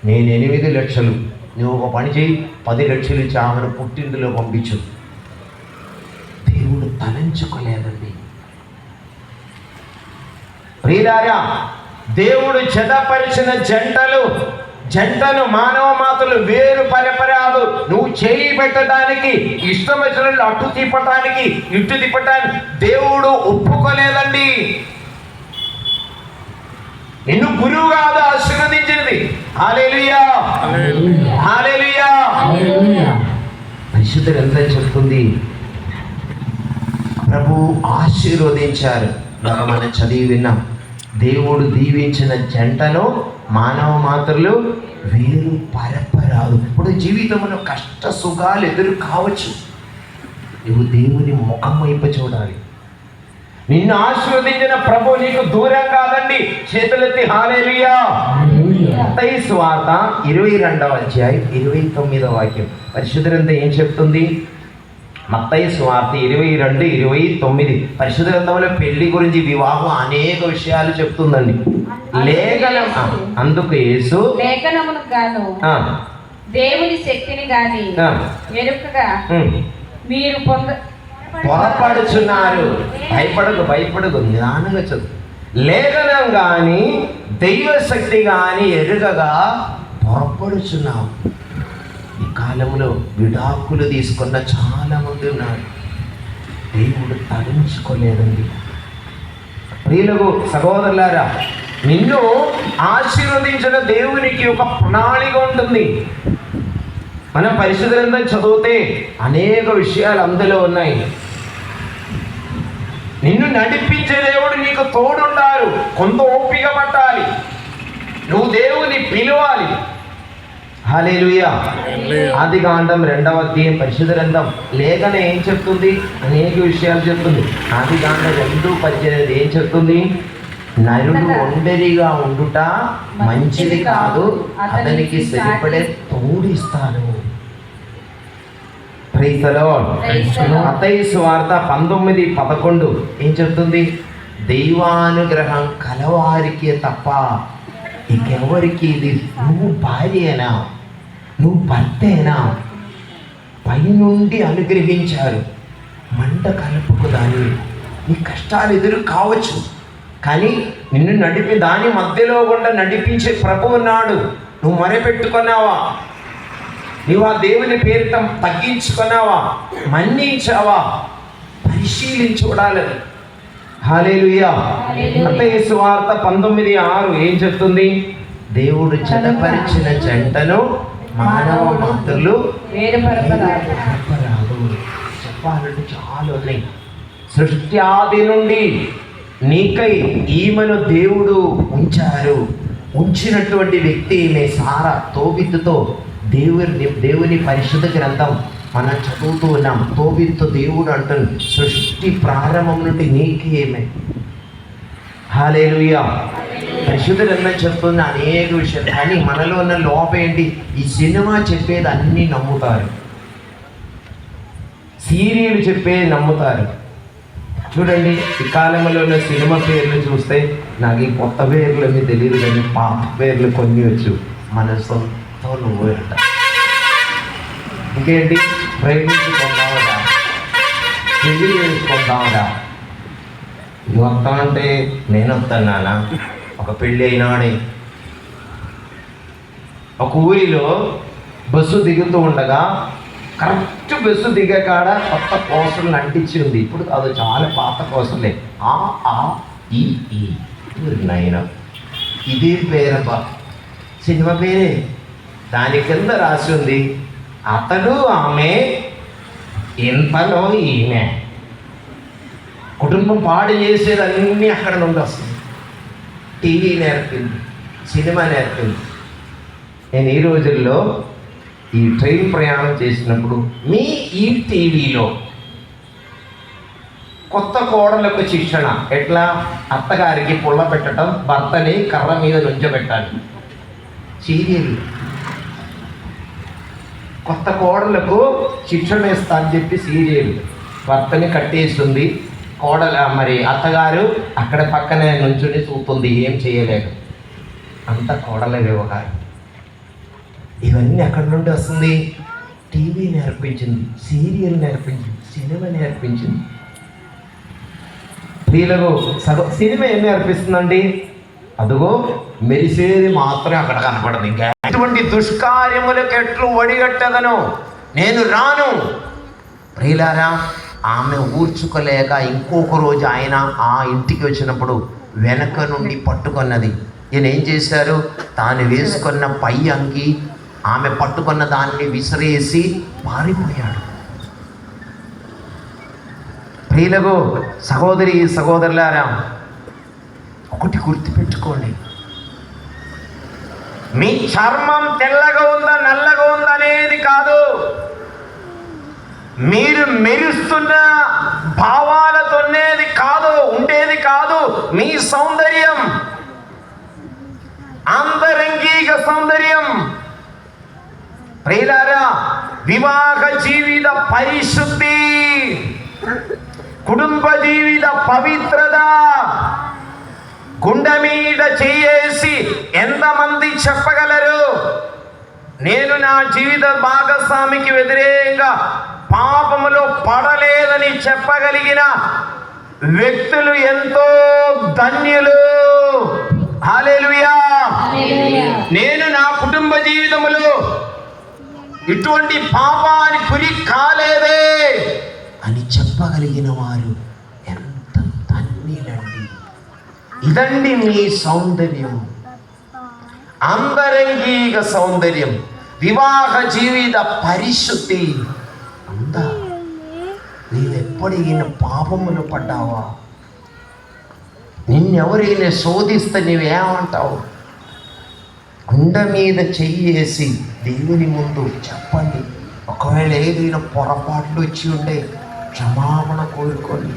నేను 8 లక్షలు. నువ్వు ఒక పని చేయి, 10 లక్షలు ఇచ్చి ఆమెను పుట్టింటిలో పంపించు. దేవుడు తలంచుకోలేదండి. ప్రియులారా, దేవుడు జతపరిచిన జంటను మానవ మాతలు వేరు పరపరాదు. నువ్వు చేయి పెట్టడానికి, ఇష్టం వచ్చిన అటు తిప్పటానికి ఇటు తిప్పటానికి దేవుడు ఒప్పుకోలేదండి. నిన్ను గురువు కాదు ఆశీర్వదించినది. హల్లెలూయా, హల్లెలూయా. పరిశుద్ధ గ్రంథం చెప్తుంది, ప్రభు ఆశీర్వదించారు. మనం చదివి విన్నాం, దేవుడు దీవించిన జంటను మానవ మాత్రలు వేరు పరపరాదు. ఇప్పుడు జీవితంలో కష్ట సుఖాలు ఎదురు కావచ్చు, నువ్వు దేవుని ముఖం వైపు చూడాలి. నిన్ను ఆశీర్వదించిన ప్రభు నీకు దూరం కాదండి. చేతులెత్తి హల్లెలూయా. మత్తయి సువార్త 22వ అధ్యాయం 29వ వాక్యం. పరిశుద్ధ గ్రంథం ఏం చెప్తుంది? మత్తయి సువార్త 22:29. పరిశుద్ధ గ్రంథంలో పెళ్లి గురించి, వివాహం అనేక విషయాలు చెప్తుందండి. లేఖనం అందుకు యేసు లేఖనమును గాను దేవుని శక్తిని గాని ఎరుకగా మీరు పొరపడుచున్నారు. భయపడకు, నిదానంగా చదువు. లేఖనం గాని దైవ శక్తి గాని ఎరుగగా పొరపడుచున్నావు. ఈ కాలంలో విడాకులు తీసుకున్న చాలా మంది ఉన్నారు. దేవుడు తలంచుకోలేదండి. ప్రియులకు సహోదరులారా, నిన్ను ఆశీర్వదించిన దేవునికి ఒక ప్రణాళిక ఉంటుంది. మనం పరిశుద్ధ గ్రంథం చదివితే అనేక విషయాలు అందులో ఉన్నాయి. నిన్ను నడిపించే దేవుడు నీకు తోడుండారు. కొంత ఓపిక పట్టాలి, నువ్వు దేవుని పిలవాలి. హల్లెలూయా. ఆదికాండం 2వ అధ్యాయం పరిశుద్ధ గ్రంథం లేఖన ఏం చెప్తుంది? అనేక విషయాలు చెప్తుంది. ఆదికాండం 2:18 ఏం చెప్తుంది? నరుడు ఒంటరిగా ఉండుట మంచిది కాదు, అతనికి సరిపడే తోడిస్తాను. Praise the lord. మత్తయి సువార్త 19:11 ఏం చెప్తుంది? దైవానుగ్రహం కలవారికి తప్ప ఇంకెవరికి ఇది. నువ్వు భార్యేనా, నువ్వు భర్తేనా, పైనుండి అనుగ్రహించారు. మంట కలుపుకు దాన్ని. నీ కష్టాలు ఎదురు కావచ్చు, కానీ నిన్ను నడిపి దాని మధ్యలో గుండా నడిపించే ప్రభు ఉన్నాడు. నువ్వు మొరపెట్టుకున్నావా? నువ్వు ఆ దేవుని పేరుతో తగ్గించుకున్నావా? మన్నించావా? పరిశీలించి చూడాలని. హల్లెలూయా. మత్తయి సువార్త 19:6 ఏం చెప్తుంది? దేవుడు జతపరిచిన జంటను మానవ మాత్రలు వేరు పరపరాదు. చెప్పాలంటే చాలా ఉన్నాయి. సృష్టి ఆది నుండి నీకై ఈమెను దేవుడు ఉంచినటువంటి వ్యక్తి ఈమె సారా. తోబిత్తుతో దేవుని పరిశుద్ధ గ్రంథం మనం చదువుతూ ఉన్నాం. తోబిత్తు దేవుడు అంటాడు, సృష్టి ప్రారంభం నుండి నీకేమే. హల్లెలూయా. పరిశుద్ధ గ్రంథం చెప్తున్న అనేక విషయాలు. కానీ మనలో ఉన్న లోపం ఏంటి? ఈ సినిమా చెప్పేది అన్నీ నమ్ముతారు, సీరియల్ చెప్పేది నమ్ముతారు. చూడండి, ఈ కాలంలో ఉన్న సినిమా పేర్లు చూస్తే నాకు ఈ కొత్త పేర్లు అన్నీ తెలియదు, కానీ పాత పేర్లు కొన్ని వచ్చు. మన సొంత నువ్వు అంట. ఇంకేంటి? ప్రేమించుకుందామరా, పెళ్లి చేసుకుందామరా. నువ్వు వస్తా అంటే నేను వస్తాను నాన్న. ఒక పెళ్ళి అయినాడే ఒక ఊరిలో బస్సు దిగుతూ ఉండగా కరెక్ట్ బస్సు దిగే కాడ కొత్త కోసలు అంటించి ఉంది. ఇప్పుడు అది చాలా పాత కోసలే. ఈ నాయన ఇది పేరబ్బా, సినిమా పేరే. దాని కింద రాసి ఉంది, అతడు ఆమె ఇంతలో ఈమె. కుటుంబం పాడు చేసేదన్నీ అక్కడ నుండి వస్తుంది. టీవీ నేర్పింది, సినిమా నేర్పింది. నేను ఈ రోజుల్లో ఈ ట్రైన్ ప్రయాణం చేసినప్పుడు ఈ టీవీలో కొత్త కోడలకు శిక్షణ ఎట్లా? అత్తగారికి పుల్ల పెట్టడం, భర్తని కర్ర మీద నుంచోబెట్టాలి. సీరియల్. కొత్త కోడలకు శిక్షణ ఇస్తా అని చెప్పి సీరియల్. భర్తని కట్టేస్తుంది మరి అత్తగారు అక్కడ పక్కనే నుంచుని చూస్తుంది, ఏం చేయలేదు. అంత కోడల వ్యవహారం. ఇవన్నీ ఎక్కడి నుండి వస్తుంది? టీవీ నేర్పించింది, సీరియల్ నేర్పించింది, సినిమా నేర్పించింది. వీళ్ళకు సినిమా ఏం నేర్పిస్తుందండి? అదుగో మెరిసేది మాత్రమే అక్కడ కనపడదు. ఇంకా ఇటువంటి దుష్కార్యములకు ఎట్లు ఒడిగట్టదను, నేను రాను. ప్రియులారా, ఆమె ఊర్చుకోలేక ఇంకొక రోజు ఆయన ఆ ఇంటికి వచ్చినప్పుడు వెనక నుండి పట్టుకున్నది. ఈయన ఏం చేశారు, తాను వేసుకున్న పై అంగి ఆమె పట్టుకున్న దాన్ని విసిరేసి పారిపోయాడు. ప్రియులకు సహోదరి సహోదరులారా, ఒకటి గుర్తుపెట్టుకోండి, మీ చర్మం తెల్లగా ఉందా నల్లగా ఉందా అనేది కాదు, మీరు మెరుస్తున్న భావాలతోనేది కాదు, ఉండేది కాదు మీ సౌందర్యం, ఆంతరంగిక సౌందర్యం. ప్రియులారా, వివాహ జీవిత పరిశుద్ధి, కుటుంబ జీవిత పవిత్రత, గుండె మీద చేయేసి ఎంతమంది చెప్పగలరు, నేను నా జీవిత భాగస్వామికి వ్యతిరేకంగా పాపములో పడలేదని చెప్పగలిగిన వ్యక్తులు ఎంతో ధన్యులు. హల్లెలూయా. నేను నా కుటుంబ జీవితంలో ఇటువంటి పాపానికి గురి కాలేదే అని చెప్పగలిగిన వారు ఎంత ధన్యులండి. ఇదండి మీ సౌందర్యం, ఆంతరంగిక సౌందర్యం, వివాహ జీవిత పరిశుద్ధి. అంతా నీవెప్పుడైనా పాపములు పడ్డావా? నిన్నెవరైనా శోధిస్తే నీవేమంటావు? గుండె మీద చెయ్యేసి దేవుని ముందు చెప్పండి. ఒకవేళ ఏదైనా పొరపాట్లు వచ్చి ఉంటే క్షమాపణ కోరుకోండి.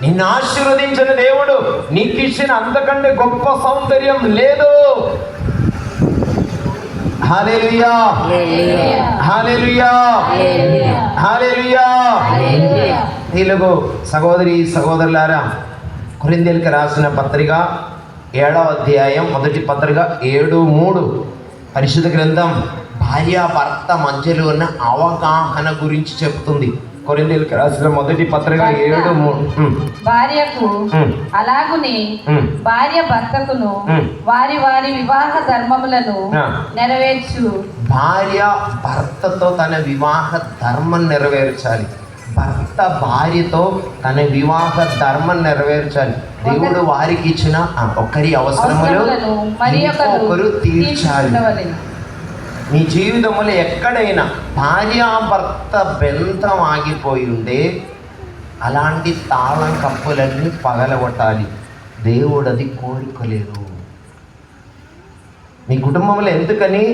నిన్ను ఆశీర్వదించిన దేవుడు నీకు ఇచ్చిన అంతకంటే గొప్ప సౌందర్యం లేదు. హల్లెలూయా, హల్లెలూయా, హల్లెలూయా. తెలుగు సహోదరి సహోదరులారా, కొరింథీయులకు రాసిన పత్రిక 7వ అధ్యాయం మొదటి పత్రిక 7:3 పరిశుద్ధ గ్రంథం భార్యాభర్త మధ్యలో ఉన్న అవగాహన గురించి చెప్తుంది. కొరింథీయులకు రాసిన మొదటి పత్రిక 7:3. భార్యకు అలాగునే భార్య భర్తకును వారి వారి వివాహ ధర్మములను నెరవేర్చు. భార్య భర్తతో తన వివాహ ధర్మం నెరవేర్చాలి, భర్త భార్యతో తన వివాహ ధర్మం నెరవేర్చాలి. దేవుడు వారికి ఇచ్చిన ఒకరి అవసరములు ఒకరు తీర్చాలి. మీ జీవితంలో ఎక్కడైనా భార్యాభర్త బంధం ఆగిపోయి ఉంటే అలాంటి తాళం కప్పులన్నీ పగలగొట్టాలి. దేవుడు అది కోరుకోలేదు. మీ కుటుంబంలో ఎందుకని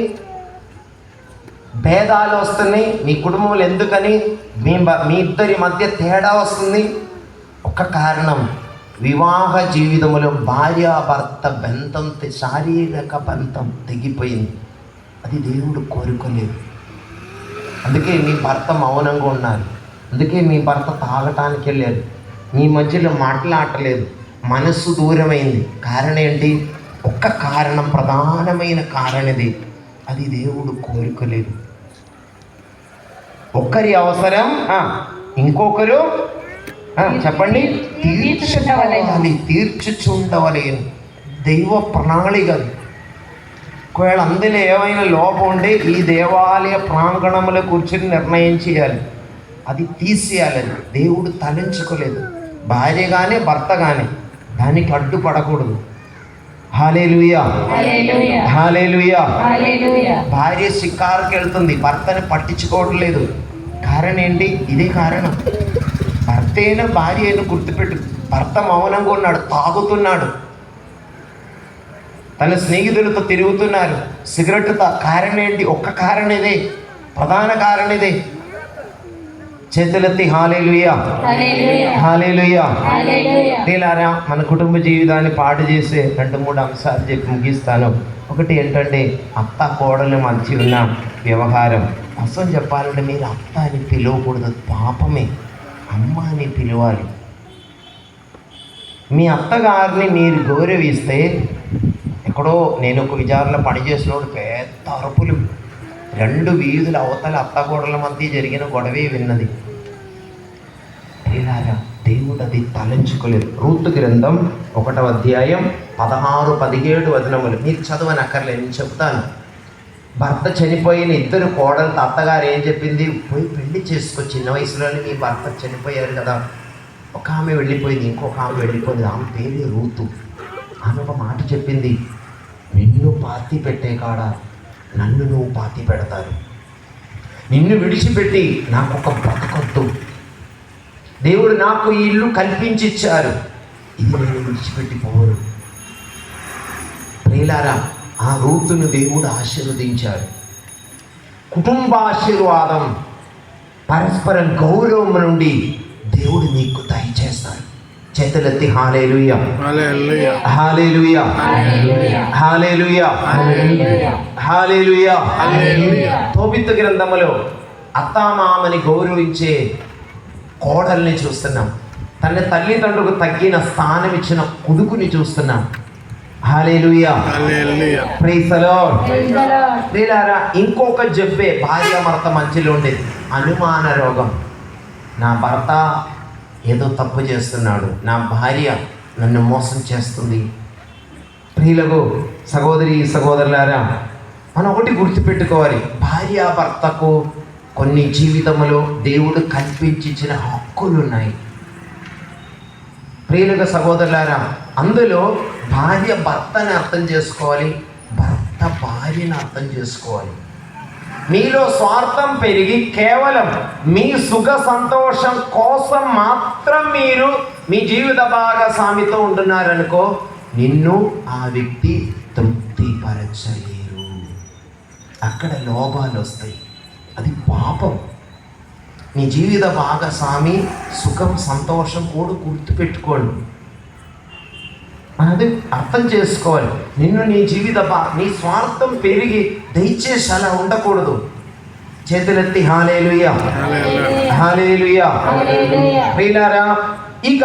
భేదాలు వస్తున్నాయి? మీ కుటుంబంలో ఎందుకని మీ ఇద్దరి మధ్య తేడా వస్తుంది? ఒక కారణం, వివాహ జీవితంలో భార్యాభర్త బంధం, శారీరక బంధం తెగిపోయింది. అది దేవుడు కోరుకోలేదు. అందుకే మీ భర్త మౌనంగా ఉన్నారు, అందుకే మీ భర్త తాగటానికి వెళ్ళారు, మీ మధ్యలో మాట్లాడలేదు, మనస్సు దూరమైంది. కారణం ఏంటి? ఒక్క కారణం, ప్రధానమైన కారణది, అది దేవుడు కోరుకోలేదు. ఒక్కరి అవసరం ఇంకొకరు చెప్పండి తీర్చుచుండవలేను. దైవ ప్రణాళిక. ఒకవేళ అందులో ఏమైనా లోపం ఉంటే ఈ దేవాలయ ప్రాంగణంలో కూర్చొని నిర్ణయం చేయాలి, అది తీసేయాలని దేవుడు తలంచుకోలేదు. భార్య కానీ భర్త కానీ దానికి అడ్డుపడకూడదు. హల్లెలూయా, హల్లెలూయా. భార్య షికారుకి వెళ్తుంది, భర్తని పట్టించుకోవట్లేదు. కారణం ఏంటి? ఇదే కారణం. భర్త అయినా భార్య అయినా గుర్తుపెట్టు, భర్త మౌనంగా ఉన్నాడు, తాగుతున్నాడు, తన స్నేహితులతో తిరుగుతున్నారు, సిగరెట్ కారణం ఏంటి? ఒక్క కారణం ఇదే, ప్రధాన కారణం ఇదే. చేతులెత్తి హల్లెలూయా, హల్లెలూయా. ప్రియులారా, మన కుటుంబ జీవితాన్ని పాడు చేసే 2-3 అంశాలు చెప్పి ముగిస్తాను. ఒకటి ఏంటంటే అత్త కోడలు మంచి ఉన్న వ్యవహారం. అసలు చెప్పాలంటే మీరు అత్త అని పిలవకూడదు, పాపమే. అమ్మ అని పిలవాలి. మీ అత్తగారిని మీరు గౌరవిస్తే, ఎక్కడో నేను ఒక విచారణలో పనిచేసినప్పుడు పెద్ద అరుపులు, 2 వీధుల అవతల అత్తగోడల మధ్య జరిగిన గొడవే విన్నది. ఇలాగా దేవుడు అది తలంచుకోలేదు. రూతు గ్రంథం 1వ అధ్యాయం 16, 17 వచనములు మీరు చదవనక్కర్లేదు, నేను చెప్తాను. భర్త చనిపోయిన ఇద్దరు కోడలు అత్తగారు ఏం చెప్పింది? పోయి పెళ్లి చేసుకో, చిన్న వయసులోనే మీ భర్త చనిపోయారు కదా. ఒక ఆమె వెళ్ళిపోయింది, ఇంకొక ఆమె వెళ్ళిపోయింది. ఆమె పేరు రూతు. ఆమె ఒక మాట చెప్పింది, నిన్ను పాతి పెట్టే కాడ నన్ను నువ్వు పాతి పెడతారు. నిన్ను విడిచిపెట్టి నాకు ఒక బ్రతకొద్దు. దేవుడు నాకు ఈ ఇల్లు కల్పించి ఇచ్చారు, ఇది నేను విడిచిపెట్టి పోరు. ప్రియులారా, ఆ రూతును దేవుడు ఆశీర్వదించారు. కుటుంబ ఆశీర్వాదం, పరస్పర గౌరవం నుండి దేవుడు నీకు దయచేస్తారు. చేతులెత్తి hallelujah, hallelujah, hallelujah, hallelujah, hallelujah, హల్లెలూయా. తోబితు గ్రంథములో అత్తామామని గౌరవించే కోడల్ని చూస్తున్నాం. తన తల్లిదండ్రులకు తగ్గిన స్థానం ఇచ్చిన కొడుకుని చూస్తున్నాం. Hallelujah, hallelujah. Praise the Lord. Praise the Lord. ప్రియులారా, ఇంకొక జబ్బే భార్యాభర్త మధ్యలో ఉండేది, అనుమాన రోగం. నా భర్త ఏదో తప్పు చేస్తున్నాడు, నా భార్య నన్ను మోసం చేస్తుంది. ప్రియులకు సహోదరి సహోదరులారా, మనం ఒకటి గుర్తుపెట్టుకోవాలి, భార్యాభర్తకు కొన్ని జీవితంలో దేవుడు కల్పించిన హక్కులు ఉన్నాయి. ప్రియులకు సహోదరులారా, అందులో భార్య భర్తని అర్థం చేసుకోవాలి, భర్త భార్యను అర్థం చేసుకోవాలి. మీలో స్వార్థం పెరిగి కేవలం మీ సుఖ సంతోషం కోసం మాత్రం మీరు మీ జీవిత భాగస్వామితో ఉంటున్నారనుకో, నిన్ను ఆ వ్యక్తి తృప్తిపరచలేరు. అక్కడ లోపాలు వస్తాయి, అది పాపం. నీ జీవిత భాగస్వామి సుఖం సంతోషం కూడా గుర్తుపెట్టుకోండి, అది అర్థం చేసుకోవాలి. నిన్ను నీ నీ స్వార్థం పెరిగి దయచేసి అలా ఉండకూడదు. చేతులెత్తి హల్లెలూయా, హల్లెలూయా. ప్రియులారా, ఇక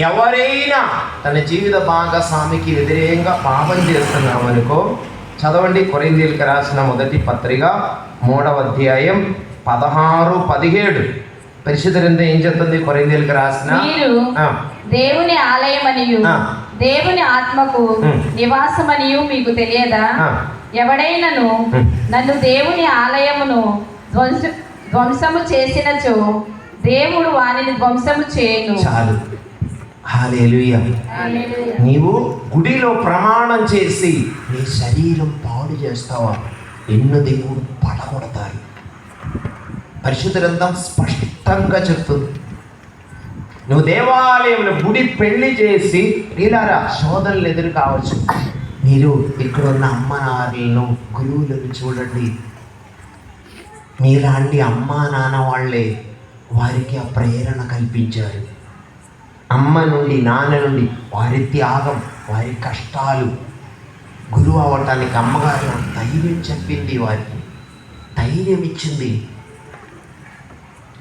ఎవరైనా తన జీవిత భాగస్వామికి వ్యతిరేకంగా పాపం చేస్తున్నాం అనుకో, చదవండి కొరింథీయులకు రాసిన మొదటి పత్రిక 3వ అధ్యాయం 16, 17. పరిశుద్ధ గ్రంథం ఏం చెప్తుంది? కొరింథీయులకు రాసిన మీరు దేవుని ఆలయమనియు దేవుని ఆత్మకు నివాసమనియు మీకు తెలియదా? ఎవడైనను నన్ను దేవుని ఆలయమును ధ్వంసము చేసినచో దేవుడు వానిని ధ్వంసము చేయను. చాలు. హల్లెలూయా. నీవు గుడిలో ప్రమాణం చేసి నీ శరీరం పాడు చేస్తావా, ఎన్ను దేవుడు పడగొడతారు. పరిశుద్ధ గ్రంథం స్పష్టంగా చెప్తుంది. నువ్వు దేవాలయంలో గుడి పెళ్లి చేసి ఇలారా శోధనలు ఎదురు కావచ్చు. మీరు ఇక్కడ ఉన్న అమ్మ నాన్నలను గురువులను చూడండి, మీలాంటి అమ్మా నాన్న వాళ్ళే వారికి ఆ ప్రేరణ కల్పించారు. అమ్మ నుండి నాన్న నుండి వారి త్యాగం, వారి కష్టాలు, గురువు అవ్వటానికి అమ్మగారు ధైర్యం చెప్పింది, వారికి ధైర్యం ఇచ్చింది.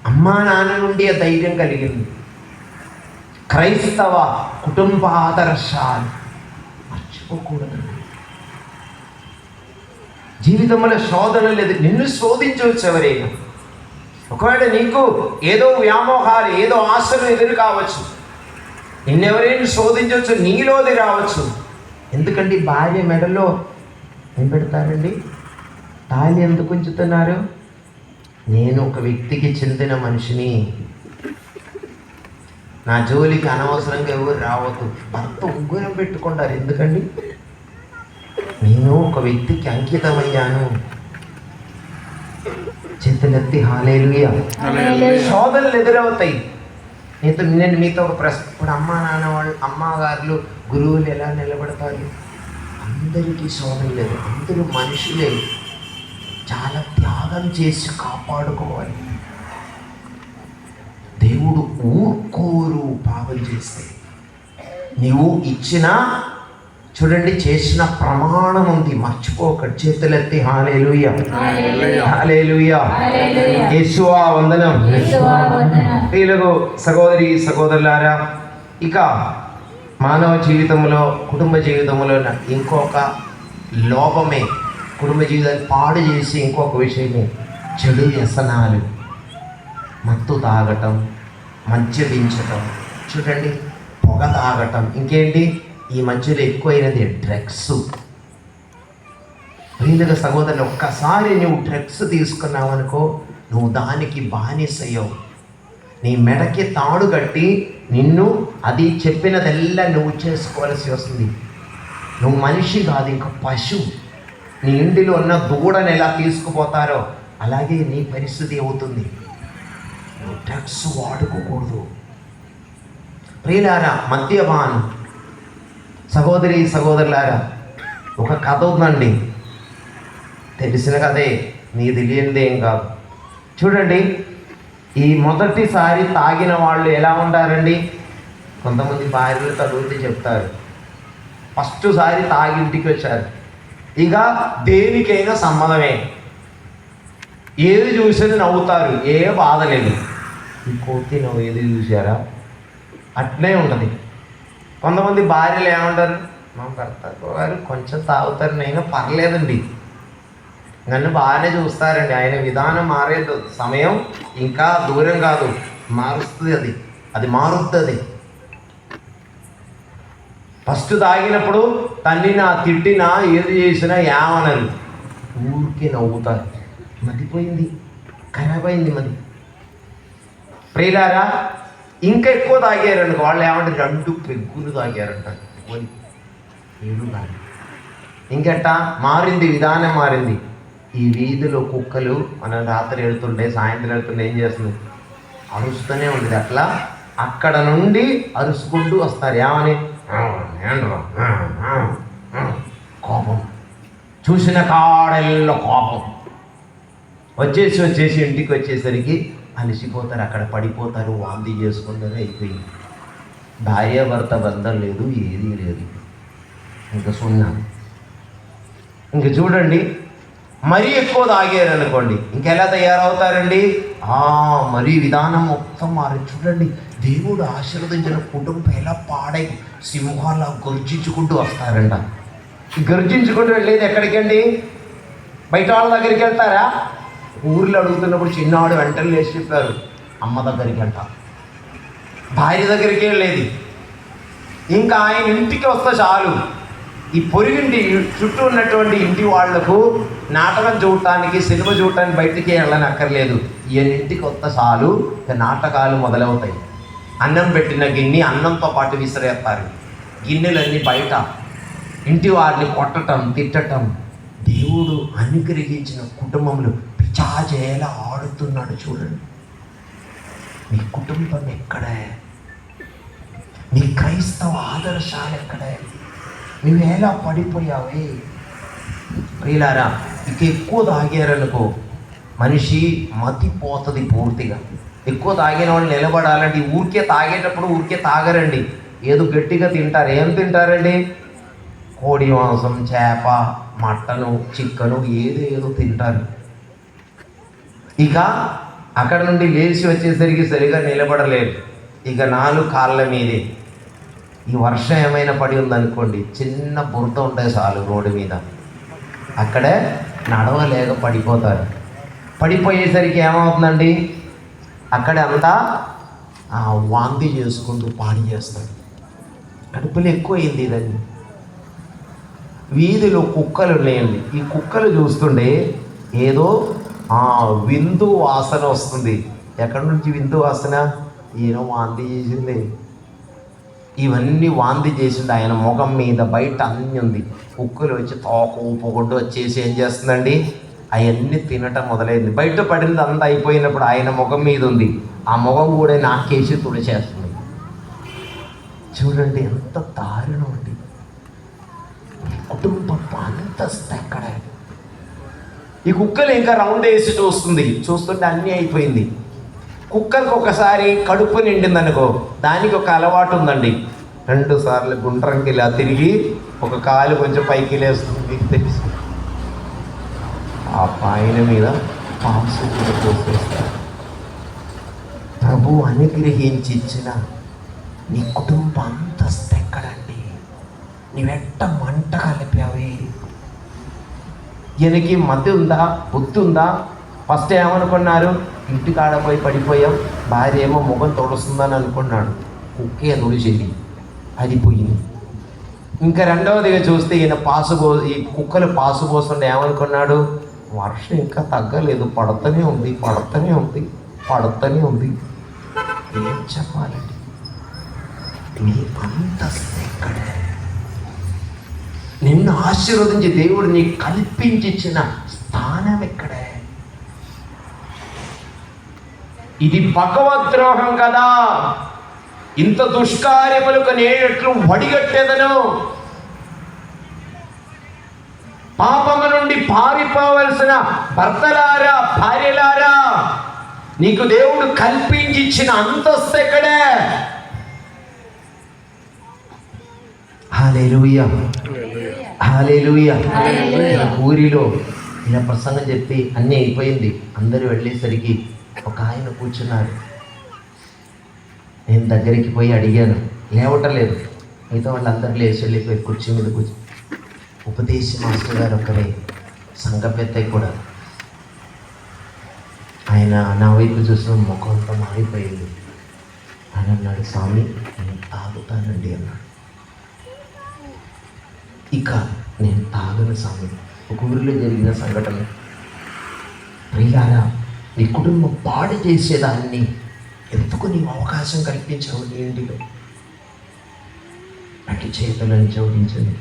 అమ్మా నాన్న నుండి ఆ ధైర్యం కలిగింది. క్రైస్తవ కుటుంబ ఆదర్శాలు మర్చిపోకూడదు. జీవితంలో శోధన లేదు, నిన్ను శోధించవచ్చు ఎవరైనా. ఒకవేళ నీకు ఏదో వ్యామోహాలు, ఏదో ఆశలు ఎదురు కావచ్చు, నిన్నెవరైనా శోధించవచ్చు, నీలోది రావచ్చు. ఎందుకండి భార్య మెడలో ఏం పెడతారండి? తాళి ఎందుకు ఉంచుతున్నారు? నేను ఒక వ్యక్తికి చెందిన మనిషిని, నా జోలికి అనవసరంగా ఎవరు రావద్దు. భర్త ఉంగరం పెట్టుకుంటారు, ఎందుకండి? నేను ఒక వ్యక్తికి అంకితమయ్యాను. చేతులెత్తి హల్లెలూయా. శోధనలు ఎదురవుతాయి. నేను మీతో ఒక ప్రశ్న, ఇప్పుడు అమ్మా నాన్న వాళ్ళు, అమ్మగారులు, గురువులు ఎలా నిలబడతారు? అందరికీ శోధన లేదు, అందరూ మనుషులే. చాలా త్యాగం చేసి కాపాడుకోవాలి. దేవుడు ఊరుకోరు పాపం చేస్తే. నీవు ఇచ్చిన, చూడండి, చేసిన ప్రమాణం ఉంది, మర్చిపోక. చేతులెత్తి హల్లెలూయా, హల్లెలూయా. యేసువా వందనం. ప్రియులకు సహోదరి సహోదరులారా, ఇక మానవ జీవితంలో, కుటుంబ జీవితంలో ఇంకొక లోపమే, కుటుంబ జీవితాన్ని పాడు చేసి ఇంకొక విషయమే చెడు వ్యసనాలు. మత్తు తాగటం, మద్యపించటం, చూడండి, పొగ తాగటం, ఇంకేంటి ఈ మధ్యలో ఎక్కువైనది డ్రగ్స్. ప్రియులుగా సహోదరులు, ఒక్కసారి నువ్వు డ్రగ్స్ తీసుకున్నావు అనుకో, నువ్వు దానికి బానిసయ్యావు. నీ మెడకి తాడు కట్టి నిన్ను అది చెప్పినదల్లా నువ్వు చేసుకోవాల్సి వస్తుంది. నువ్వు మనిషి కాదు, ఇంకా పశువు. నీ ఇంటిలో ఉన్న దూడను ఎలా తీసుకుపోతారో అలాగే నీ పరిస్థితి అవుతుంది. నువ్వు డ్రగ్స్ వాడుకోకూడదు. ప్రియులారా, మద్యపానం. సహోదరులారా, ఒక కథ ఉందండి, తెలిసిన కథే, నీ తెలియనిది ఏం కాదు. చూడండి, ఈ మొదటిసారి తాగిన వాళ్ళు ఎలా ఉంటారండి? కొంతమంది భార్యలు తగులుతూ చెప్తారు, ఫస్ట్ సారి తాగి ఇంటికి వచ్చారు, ఇక దేనికైనా సమ్మతమే, ఏది చూసినా నవ్వుతారు, ఏ బాధ లేదు. ఈ కోతి నువ్వు ఏది చూసారా? అట్లే ఉంటుంది. కొంతమంది భార్యలు ఏమంటారు, మా భర్త గారు కొంచెం తాగుతారు, నైనా పర్లేదండి, నన్ను బాగానే చూస్తారండి, ఆయన విధానం మారేది, సమయం ఇంకా దూరం కాదు, మారుస్తుంది, అది మారుతుంది. ఫస్ట్ తాగినప్పుడు తన్నినా తిట్టినా ఏది చేసినా ఏమనరు, ఊరికే నవ్వుతారు. మతిపోయింది, ఖరాబ్ అయింది మది. ప్రియులారా, ఇంకా ఎక్కువ తాగారనుకో, వాళ్ళు ఏమంటే 2 పెగ్గులు తాగారంట, ఏడు తాగి. ఇంకెట్టా మారింది, విధానం మారింది. ఈ వీధిలో కుక్కలు మనం రాత్రి వెళ్తుంటే, సాయంత్రం వెళ్తుంటే ఏం చేస్తుంది? అరుస్తూనే ఉంటుంది. అట్లా అక్కడ నుండి అరుసుకుంటూ వస్తారు. ఏమని? కోపం, చూసిన కాడల్లో కోపం. వచ్చేసి ఇంటికి వచ్చేసరికి అలసిపోతారు, అక్కడ పడిపోతారు, వాంతి చేసుకుంటారు, అయిపోయింది. భార్యాభర్త బంధం లేదు, ఏదీ లేదు, ఇంకా సున్నా. ఇంక చూడండి, మరీ ఎక్కువ తాగారనుకోండి, ఇంకెలా తయారవుతారండి? మరీ విధానం మొత్తం మారి. చూడండి, దేవుడు ఆశీర్వదించిన కుటుంబం ఎలా పాడై సింహాల గర్జించుకుంటూ వస్తారంట. గర్జించుకుంటూ వెళ్ళేది ఎక్కడికండి? బయట వాళ్ళ దగ్గరికి వెళ్తారా? ఊర్లో అడుగుతున్నప్పుడు చిన్నవాడు వెంటనే లేచి చెప్పారు, అమ్మ దగ్గరికి అంట, భార్య దగ్గరికి వెళ్ళేది. ఇంకా ఆయన ఇంటికి వస్తే చాలు, ఈ పొరిగింటి చుట్టూ ఉన్నటువంటి ఇంటి వాళ్లకు నాటకం చూడటానికి, సినిమా చూడటానికి బయటికి వెళ్ళని అక్కర్లేదు. ఈయన ఇంటికి వస్తే చాలు, ఇక నాటకాలు మొదలవుతాయి. అన్నం పెట్టిన గిన్నె అన్నంతో పాటు విసిరేస్తారు, గిన్నెలన్నీ బయట, ఇంటి వారిని కొట్టటం, తిట్టటం. దేవుడు అనుగ్రహించిన కుటుంబంలో పిచాచేలా ఆడుతున్నాడు. చూడండి, మీ కుటుంబం ఎక్కడే? మీ క్రైస్తవ ఆదర్శాలు ఎక్కడే? నువ్వు ఎలా పడిపోయావే? ప్రియులారా, ఇక ఎక్కువ తాగారనుకో మనిషి మతిపోతుంది పూర్తిగా. ఎక్కువ తాగిన వాళ్ళు నిలబడాలంటే ఊరికే తాగేటప్పుడు ఊరికే తాగరండి, ఏదో గట్టిగా తింటారు. ఏం తింటారండి? కోడి మాంసం, చేప, మటను, చికెను, ఏదో తింటారు. ఇక అక్కడ నుండి లేచి వచ్చేసరికి సరిగా నిలబడలేరు, ఇక 4 కాళ్ళ మీదే. ఈ వర్షం ఏమైనా పడి ఉందనుకోండి, చిన్న బురద ఉంటాయి చాలు రోడ్డు మీద, అక్కడే నడవలేక పడిపోతారు. పడిపోయేసరికి ఏమవుతుందండి? అక్కడే అంతా వాంతి చేసుకుంటూ పాడి చేస్తాడు. కడుపులో ఎక్కువైంది ఇదండి. వీధిలో కుక్కలు ఉన్నాయండి. ఈ కుక్కలు చూస్తుండే ఏదో విందు వాసన వస్తుంది. ఎక్కడి నుంచి విందు వాసన? ఈయన వాంతి చేసింది. ఇవన్నీ వాంతి చేసింది ఆయన ముఖం మీద, బయట అన్నీ ఉంది. కుక్కలు వచ్చి తోక ఊపుకుంటూ వచ్చేసి ఏం చేస్తుందండి? అవన్నీ తినటం మొదలైంది. బయట పడింది అంతా అయిపోయినప్పుడు ఆయన ముఖం మీద ఉంది, ఆ ముఖం కూడా నాకేసి తుడిచేస్తుంది. చూడండి ఎంత దారుణం అండి. కుటుంబం అంతస్తు ఎక్కడ? ఈ కుక్కలు ఇంకా రౌండ్ వేసి చూస్తుంటే అన్నీ అయిపోయింది. కుక్కలకు ఒకసారి కడుపు నిండిందనుకో, దానికి ఒక అలవాటు ఉందండి, 2 సార్లు గుండ్రంకి ఇలా తిరిగి ఒక కాలు కొంచెం పైకి లేస్తుంది. మీకు తెలుసు, ఆ పైన మీద పాంసు కూడా పోసేస్తారు. ప్రభు అనుగ్రహించి ఇచ్చిన నీ కుటుంబ అంతస్తు ఎక్కడండి? నీవెట్ట మంట కలిపావే? ఈయనకి మతి ఉందా, బుద్ధి ఉందా? ఫస్ట్ ఏమనుకున్నారు? ఇంటికాడ పోయి పడిపోయాం, భార్య ఏమో ముఖం తొడుస్తుందని అనుకున్నాడు. కుక్కే నుడిచింది, అది పోయింది. ఇంకా రెండవదిగా చూస్తే ఈ కుక్కలు పాసు పోస్తుండే ఏమనుకున్నాడు, వర్షం ఇంకా తగ్గలేదు, పడుతూనే ఉంది. ఏం చెప్పాలండి, నీ అంతస్తు ఎక్కడే? నిన్ను ఆశీర్వదించి దేవుడు నీకు కల్పించిన స్థానం ఎక్కడే? ఇది భగవద్రోహం కదా. ఇంత దుష్కార్యములకు నేనెట్లు వడిగట్టేదను? పాపము నుండి పారిపోవలసిన భర్తలారా, భార్యలారా, నీకు దేవుడు కల్పించి ఇచ్చిన అంతస్తు ఎక్కడే? హల్లెలూయా, హల్లెలూయా. ఊరిలో ఇలా ప్రసంగం చెప్పి అన్నీ అయిపోయింది. అందరూ వెళ్ళేసరికి ఒక ఆయన కూర్చున్నారు. నేను దగ్గరికి పోయి అడిగాను, లేవటలేదు. మిగతా వాళ్ళందరూ లేచి వెళ్ళిపోయి కుర్చీ మీద కూర్చో. ఉపదేశ మాస్టర్ గారు ఒకరే, సంఘ పెద్ద కూడా. ఆయన నా వైపు చూసిన ముఖంతో మారిపోయింది. ఆయన అన్నాడు, స్వామి నేను తాగుతానండి అన్నాడు. ఇక నేను తాగను స్వామి. ఒక ఊరిలో జరిగిన సంఘటన. ప్రియులారా, నీ కుటుంబం పాడు చేసేదాన్ని ఎందుకు నీవు అవకాశం కల్పించావు? నీ ఇంటిలో అటు చేతులను జోడించండి.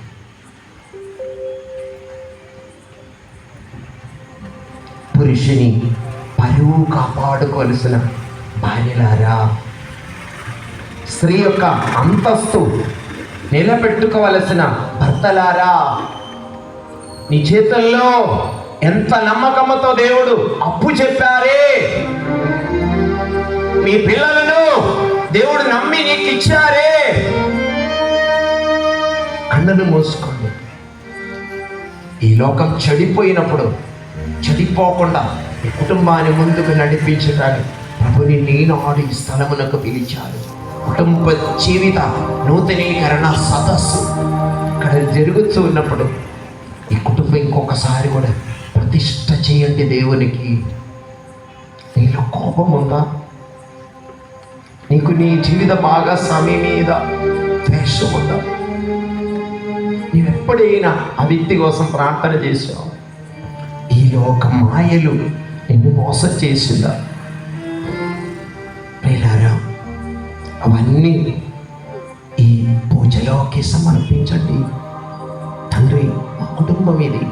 పురుషుని పరువు కాపాడుకోవలసిన భార్యలారా, స్త్రీ యొక్క అంతస్తు నిలబెట్టుకోవలసిన భర్తలారా, నీ చేతుల్లో ఎంత నమ్మకంతో దేవుడు అప్పు చెప్పారే. మీ పిల్లలను దేవుడు నమ్మి నీకు ఇచ్చారే. కన్నులు మూసుకోండి. ఈ లోకం చెడిపోయినప్పుడు చెడిపోకుండా ఈ కుటుంబాన్ని ముందుకు నడిపించడానికి ప్రభుని ఈనాడు ఈ స్థలమునకు పిలిచారు. కుటుంబ జీవిత నూతనీకరణ సదస్సు ఇక్కడ జరుగుతూ ఉన్నప్పుడు ఈ కుటుంబం ఇంకొకసారి కూడా ప్రతిష్ట చేయండి దేవునికి. నీలో కోపం ఉందా? నీకు నీ జీవిత భాగస్వామి మీద ద్వేషం ఉందా? నీవెప్పుడైనా ఆ వ్యక్తి కోసం ప్రార్థన చేసావు? ఈ లోక మాయలు నిన్ను మోసం చేసిందా? ప్రియులారా, అవన్నీ ఈ పూజలోకి సమర్పించండి. తండ్రి, మా కుటుంబం ఇది,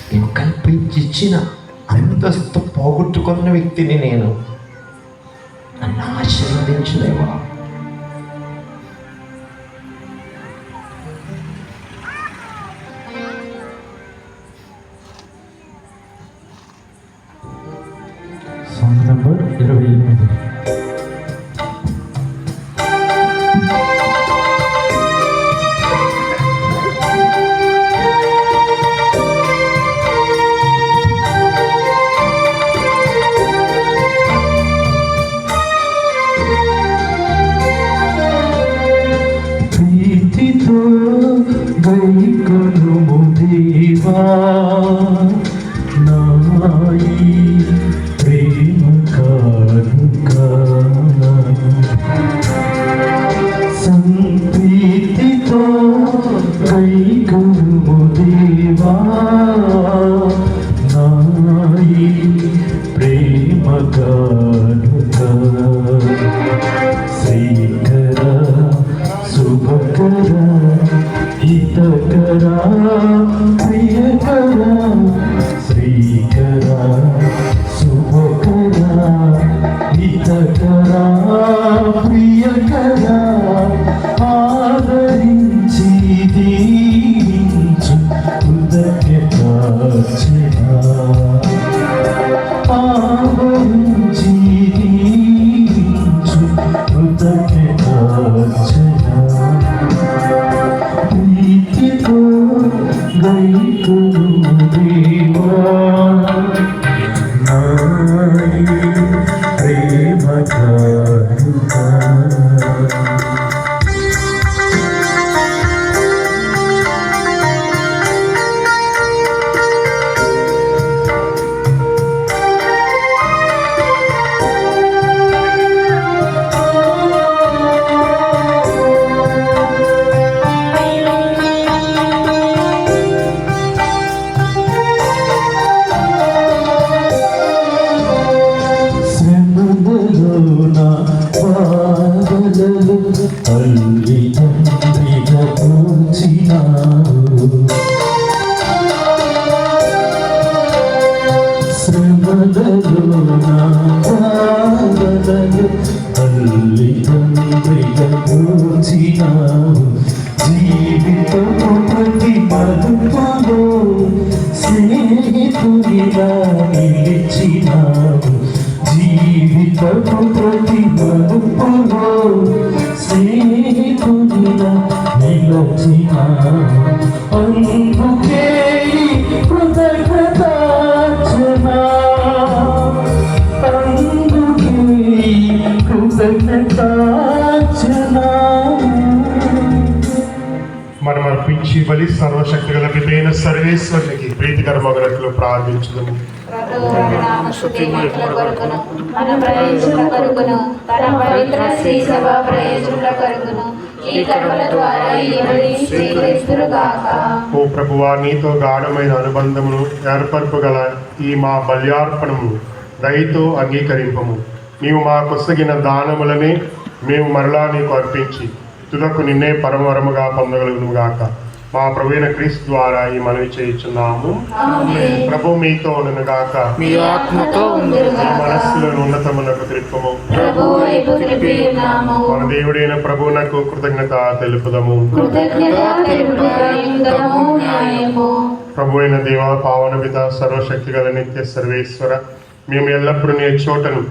నేను కల్పించిన అంతస్తు పోగొట్టుకున్న వ్యక్తిని నేను, నన్ను ఆశీర్వదించలేవా? Song number 28. ప్రీతితో గైకొనుము దేవా, నాయి ప్రేమ కానుక. సంప్రీతితో గైకొనుము దేవా, నాయి ప్రేమ కానుక. శ్రీకర శుభకర హితకర ప్రియకర, శ్రీకర శుభకర హితకర ప్రియకర, ఆదరించి దీవించు కృతజ్ఞతార్చన, ఆదరించి దీవించు కృతజ్ఞతార్చన. ప్రీతితో గైకొనుము దేవా, నాయి ప్రేమ కానుక. నా బాధలను తల్లిదండ్రిగా కూర్చినావు. శ్రమలలో నా బాధలను తల్లిదండ్రిగా కూర్చినావు. జీవితము ప్రతి మలుపులో స్నేహితునిగా నిలిచినావు. జీవితము ప్రతి మలుపులో స్నేహితునిగా నిలిచినావు. అందుకే కృతజ్ఞతార్చనా, అందుకే కృతజ్ఞతార్చనా. మనం అర్పించి బలి సర్వశక్తి గల పితైన సర్వేశ్వరునికి ప్రీతికరమగనట్లు ప్రార్థించుదాము. మన ప్రయోజనుల కొరకును తన పవిత్ర శ్రీ సభ ప్రయోజనుల కొరకును ఈ కర్మల ద్వారా ఈ బలి స్వీకరిస్తురుగాక. ఓ ప్రభువా, నీతో గాఢమైన అనుబంధమును ఏర్పరపగల ఈ మా బల్యార్పణము దయతో అంగీకరింపము. నీవు మా కొసగిన దానములనే మేము మరలా నీకు అర్పించి తులకు నిన్నే పరమవరముగా పొందగలుగును గాక. మా ప్రభువైన క్రీస్తు ద్వారా ఈ మనవి చేయుచున్నాము. ప్రభు మీతో ఉండును గాక. మీ ఆత్మతో మీ మనస్సులోని ఉన్నతమునకు త్రిప్పము. ప్రభువు వైపు త్రిప్పి ఉన్నాము. మన దేవుడైన ప్రభువునకు కృతజ్ఞత తెలుపుదము. కృతజ్ఞత తెలుపుట యుక్తము, న్యాయము. ప్రభువైన దేవ, పావన పిత, సర్వశక్తి గల నిత్య సర్వేశ్వర, మేము ఎల్లప్పుడూ నీ చోటను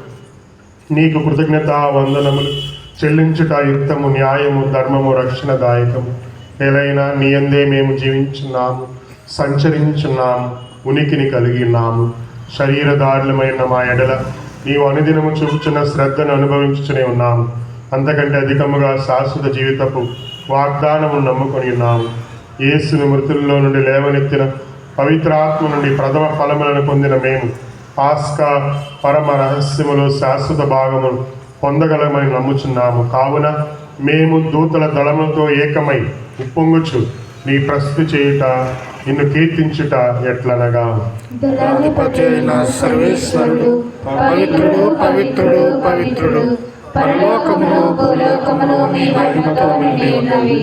నీకు కృతజ్ఞత వందనములు చెల్లించుట యుక్తము, న్యాయము, ధర్మము, రక్షణదాయకము. ఎలైనా నీ యందే మేము జీవించున్నాము, సంచరించున్నాము, ఉనికిని కలిగి ఉన్నాము. శరీరదారులమైన మా ఎడల నీవు అనుదినము చూపుచున్న శ్రద్ధను అనుభవించుచునే ఉన్నాము. అంతకంటే అధికముగా శాశ్వత జీవితపు వాగ్దానము నమ్ముకొని ఉన్నాము. యేసుని మృతుల్లో నుండి లేవనెత్తిన పవిత్రాత్మ నుండి ప్రథమ ఫలములను పొందిన మేము పాస్కా పరమ రహస్యములో శాశ్వత భాగమును పొందగలమని నమ్ముచున్నాము. కావున మేము దూతల దళములతో ఏకమై ఉప్పొంగుచు నీ ప్రస్తుతి చేయుట, నిన్ను కీర్తించుట ఎట్లనగా, అధిపతి అయిన సర్వేశ్వరుడు పవిత్రుడు, పవిత్రుడు, పవిత్రుడు. పరలోకములు భూలోకములు మీ మహిమతో నిండి ఉన్నవి.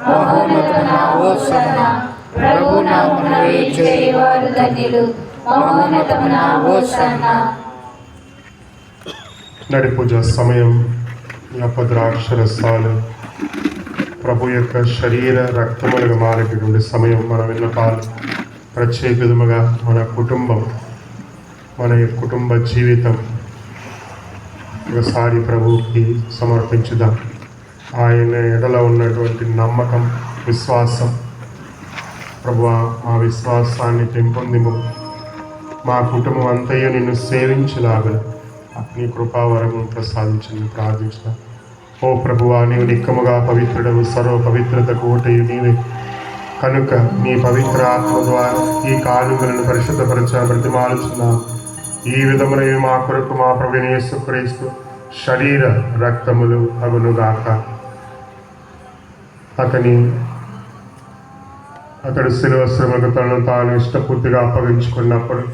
మహోన్నతమున హోసన్నా. ప్రభు నామమున వేచేవారు ధన్యులు. మహోన్నతమున హోసన్నా. నడిపూజ సమయం అపద్రాక్షరసాలు ప్రభు యొక్క శరీర రక్తములుగా మారేటటువంటి సమయం. మన విన్నపాలు ప్రత్యేక విధముగా మన కుటుంబం, మన కుటుంబ జీవితం ఒకసారి ప్రభువుకి సమర్పించుదాం. ఆయన ఎడల ఉన్నటువంటి నమ్మకం, విశ్వాసం. ప్రభువా, మా విశ్వాసాన్ని పెంపొందిము. మా కుటుంబం అంతయు నిన్ను సేవించలాగా నీ కృపావరము ప్రసాదించని ప్రార్థించుదాం. ఓ ప్రభువా, నీవు నిక్కముగా పవిత్రుడవు, సర్వ పవిత్రతకు ఓటయు నీవే కనుక నీ పవిత్ర ఆత్మ ద్వారా ఈ కానుకలను పరిశుద్ధపరచ బ్రతిమాలుచున్నాం. ఈ విధమున మా కొరకు మా ప్రభువైన యేసుక్రీస్తు శరీర రక్తములు అగునుగాక. అతడు శిలువ శ్రమకు తనను తాను ఇష్టపూర్తిగా అప్పగించుకున్నప్పుడు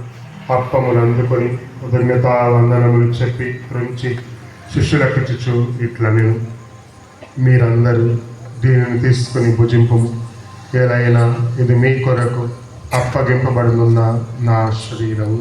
అప్పములు అందుకొని కృతజ్ఞతా వందనములు చెప్పి త్రుంచి శిష్యులకిచ్చుచు ఇట్లా నేను, మీరందరూ దీనిని తీసుకుని భుజింపు. ఏలైనా ఇది మీ కొరకు అప్పగింపబడుతున్న నా శరీరము.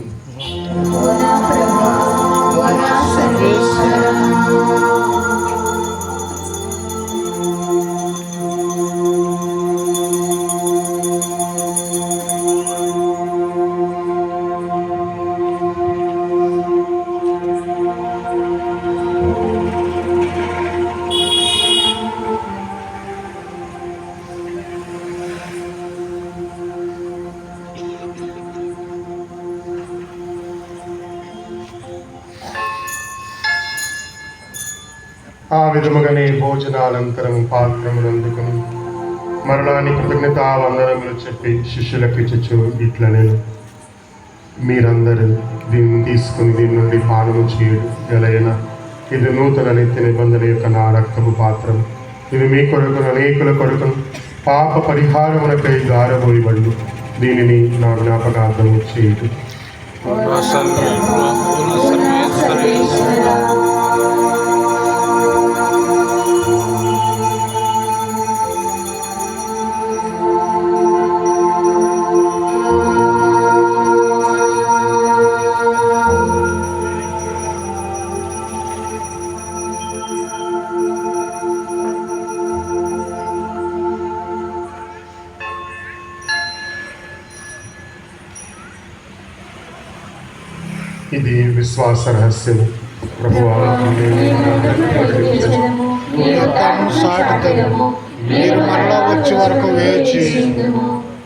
ఆ విధముగానే భోజనాలంతరం పాత్రములు అందుకుని మరణాన్ని కృతజ్ఞతా వందనములు చెప్పి శిష్యులకు ఇచ్చుచు ఇట్లా నేను, మీరందరూ దీన్ని తీసుకుని దీని నుండి పానము చేయుడు. ఎలైనా ఇది నూతన నిత్య నిబంధన యొక్క నా రక్తపు పాత్రం. ఇది మీ కొరకును అనేకుల కొరకును పాప పరిహారమునకై గారబోయబడి. దీనిని నా జ్ఞాపకార్థము చేయుడు. ఇది విశ్వాస రహస్యము. ప్రభువా, మీ యొక్కను సాటుతము మీరు మరలా వచ్చే వరకు వేచి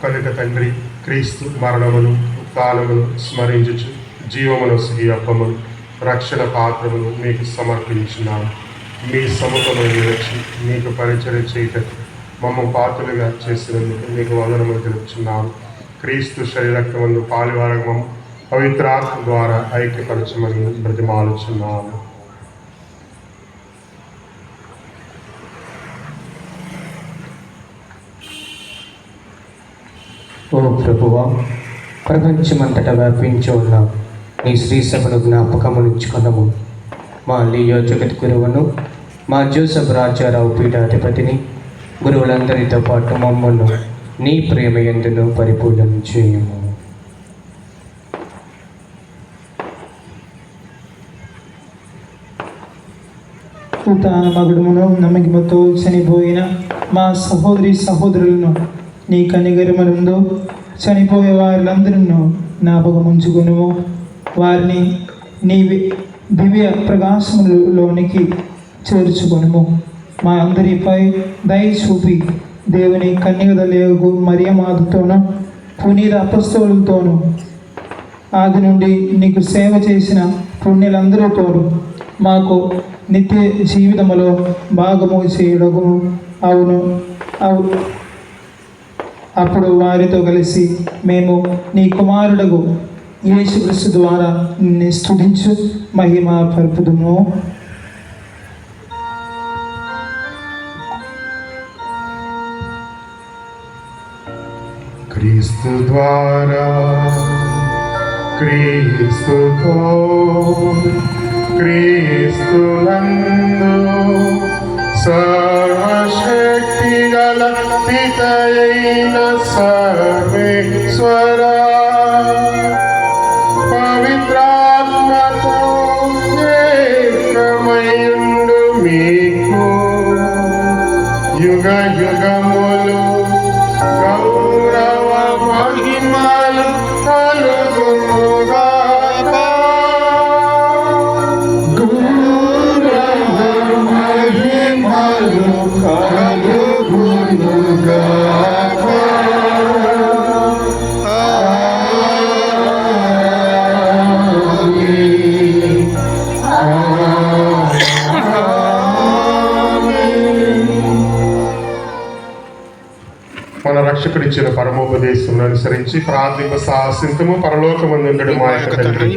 కనుక తండ్రి, క్రీస్తు మరణమును ఉత్థానమును స్మరించుచు జీవమును అప్పమును రక్షణ పాత్రమును మీకు సమర్పించున్నాను. మీ సముఖమును వచ్చి మీకు పరిచయం చేయటకు మమ్మ పాత్రలుగా చేసినందుకు మీకు వందనములు తెలుపుచున్నాను. క్రీస్తు శరీరక్తమందు పాలువారగము పవిత్రాత్మ ద్వారా ఐక్యపరచమని బ్రతిమాలుచున్నాను. ఓ ప్రభువా, ప్రపంచమంతటా వ్యాపించి ఉన్న నీ శ్రీసభను జ్ఞాపకమునించుకున్నాము. మా లియో జగత్ గురువును, మా జోసఫ్ రాజారావు పీఠాధిపతిని, గురువులందరితో పాటు మమ్మల్ని నీ ప్రేమ యందును పరిపూర్ణం చేయము. తాన మగుడుమును నమ్మకముతో చనిపోయిన మా సహోదరి సహోదరులను నీ కనిగరములందు చనిపోయే వారిలందరూ జ్ఞాపకముంచుకును. వారిని నీ దివ్య ప్రకాశములోనికి చేర్చుకొనుము. మా అందరిపై దయ చూపి దేవుని కన్యకలేగు మరియమాతతోనూ పునీత అపస్తలులతోనూ ఆది నుండి నీకు సేవ చేసిన పుణ్యులందరితోనూ మాకు నిత్య జీవితములో భాగము చేయడము. అప్పుడు వారితో కలిసి మేము నీ కుమారుడగు యేసుక్రీస్తు ద్వారా నిన్ను స్తుతించు మహిమ పరుపుదుము. క్రీస్తు ద్వారా, క్రీస్తుతో, క్రీస్తునందు సర్వశక్తి గల పితయైన సర్వేశ్వర పవిత్రాత్మతో ఏకమయుండు మీకు యుగ యుగములు గౌరవ మహిమలు కలుగునుగాక. మన రక్షకుడిచ్చిన పరమోపదేశం అనుసరించి ప్రార్థింప సాహసింతము పరలోకమందుండడు మా యొక్క తండ్రి.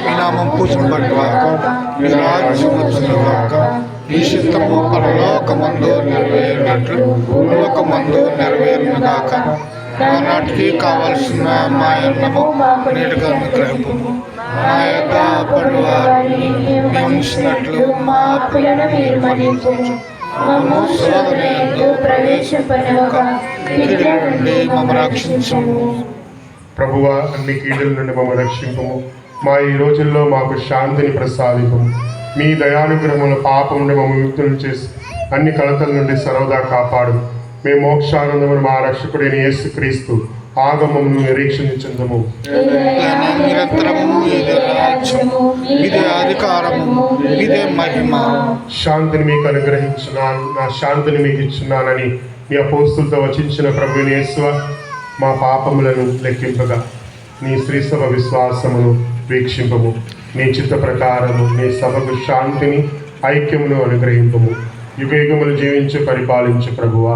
మీ నామం పూజింపబడుగాక, మీ రాజ్యం వచ్చునుగాక, మీ చిత్తము పరలోకమందు నెరవేరినట్లు భూలోకమందు నెరవేరునుగాక. నానాటికి కావలసిన మా అన్నము నేటిగా అనుగ్రహింపు. మా యొక్క అప్పటి వారిని మేము ఉంచినట్లు మా అప్పులను మీరు మన్నించుము. మమ్ము శోధనయందు ప్రవేశింపనివ్వక కీడుల నుండి మమ్ము రక్షించుము. ప్రభువా, అన్ని కీడుల నుండి మమ్మల్ని రక్షింపము. మా ఈ రోజుల్లో మాకు శాంతిని ప్రసాదింపము. మీ దయానుగ్రహముల పాపం నుండి మమ్మల్ని ముక్తులను చేసి అన్ని కలతల నుండి సర్వదా కాపాడు. మేము మోక్షానందమును మా రక్షకుడైన యేసుక్రీస్తు ఆగమమును నిరీక్షించుందము. నిరంతరము ఇదే రాజ్యము, ఇదే అధికారము, ఇదే మహిమ. శాంతిని మీకు అనుగ్రహించున్నాను, నా శాంతిని మీకు ఇచ్చున్నానని మీ అపోస్తులతో వచించిన ప్రభువైన యేసువ, మా పాపములను లెక్కింపగా నీ శ్రీసభ విశ్వాసమును వీక్షింపము. నీ చిత్త ప్రకారము నీ సభకు శాంతిని ఐక్యమును అనుగ్రహింపము. యుగయుగములు జీవించి పరిపాలించు ప్రభువా.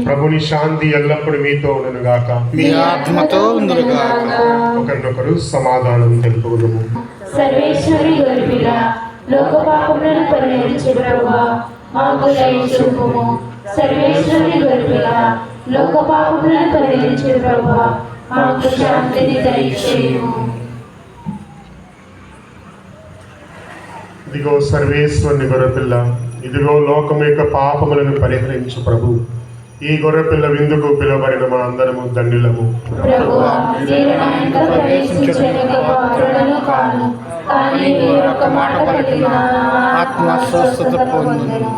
ప్రభుని శాంతి ఎల్లప్పుడూ మీతో ఉండునుగాక, మీ ఆత్మతో ఉండునుగాక. ఒకరినొకరు సమాధానం తెలుపుదుము. సర్వేశ్వరి గర్భిరా, లోక పాపములను పరిహరించు ప్రభువా, మాకు దయ చూపుము. సర్వేశ్వరి గర్భిరా, లోక పాపములను పరిహరించు ప్రభువా, మాకు శాంతిని దయచేయుము. ఇదిగో సర్వేశ్వరుని గొర్రెపిల్ల, ఇదిగో లోకం యొక్క పాపములను పరిహరించు ప్రభు. ఈ గొర్రెపిల్ల విందుకు పిలువబడిన మా అందరము ధన్యులము. ప్రభువా, నేను నా ఇంట ప్రవేశించలేక పాత్రుడను కాను, కానీ మీరు ఒక మాట పలికిన నా ఆత్మ స్వస్థత పొందును.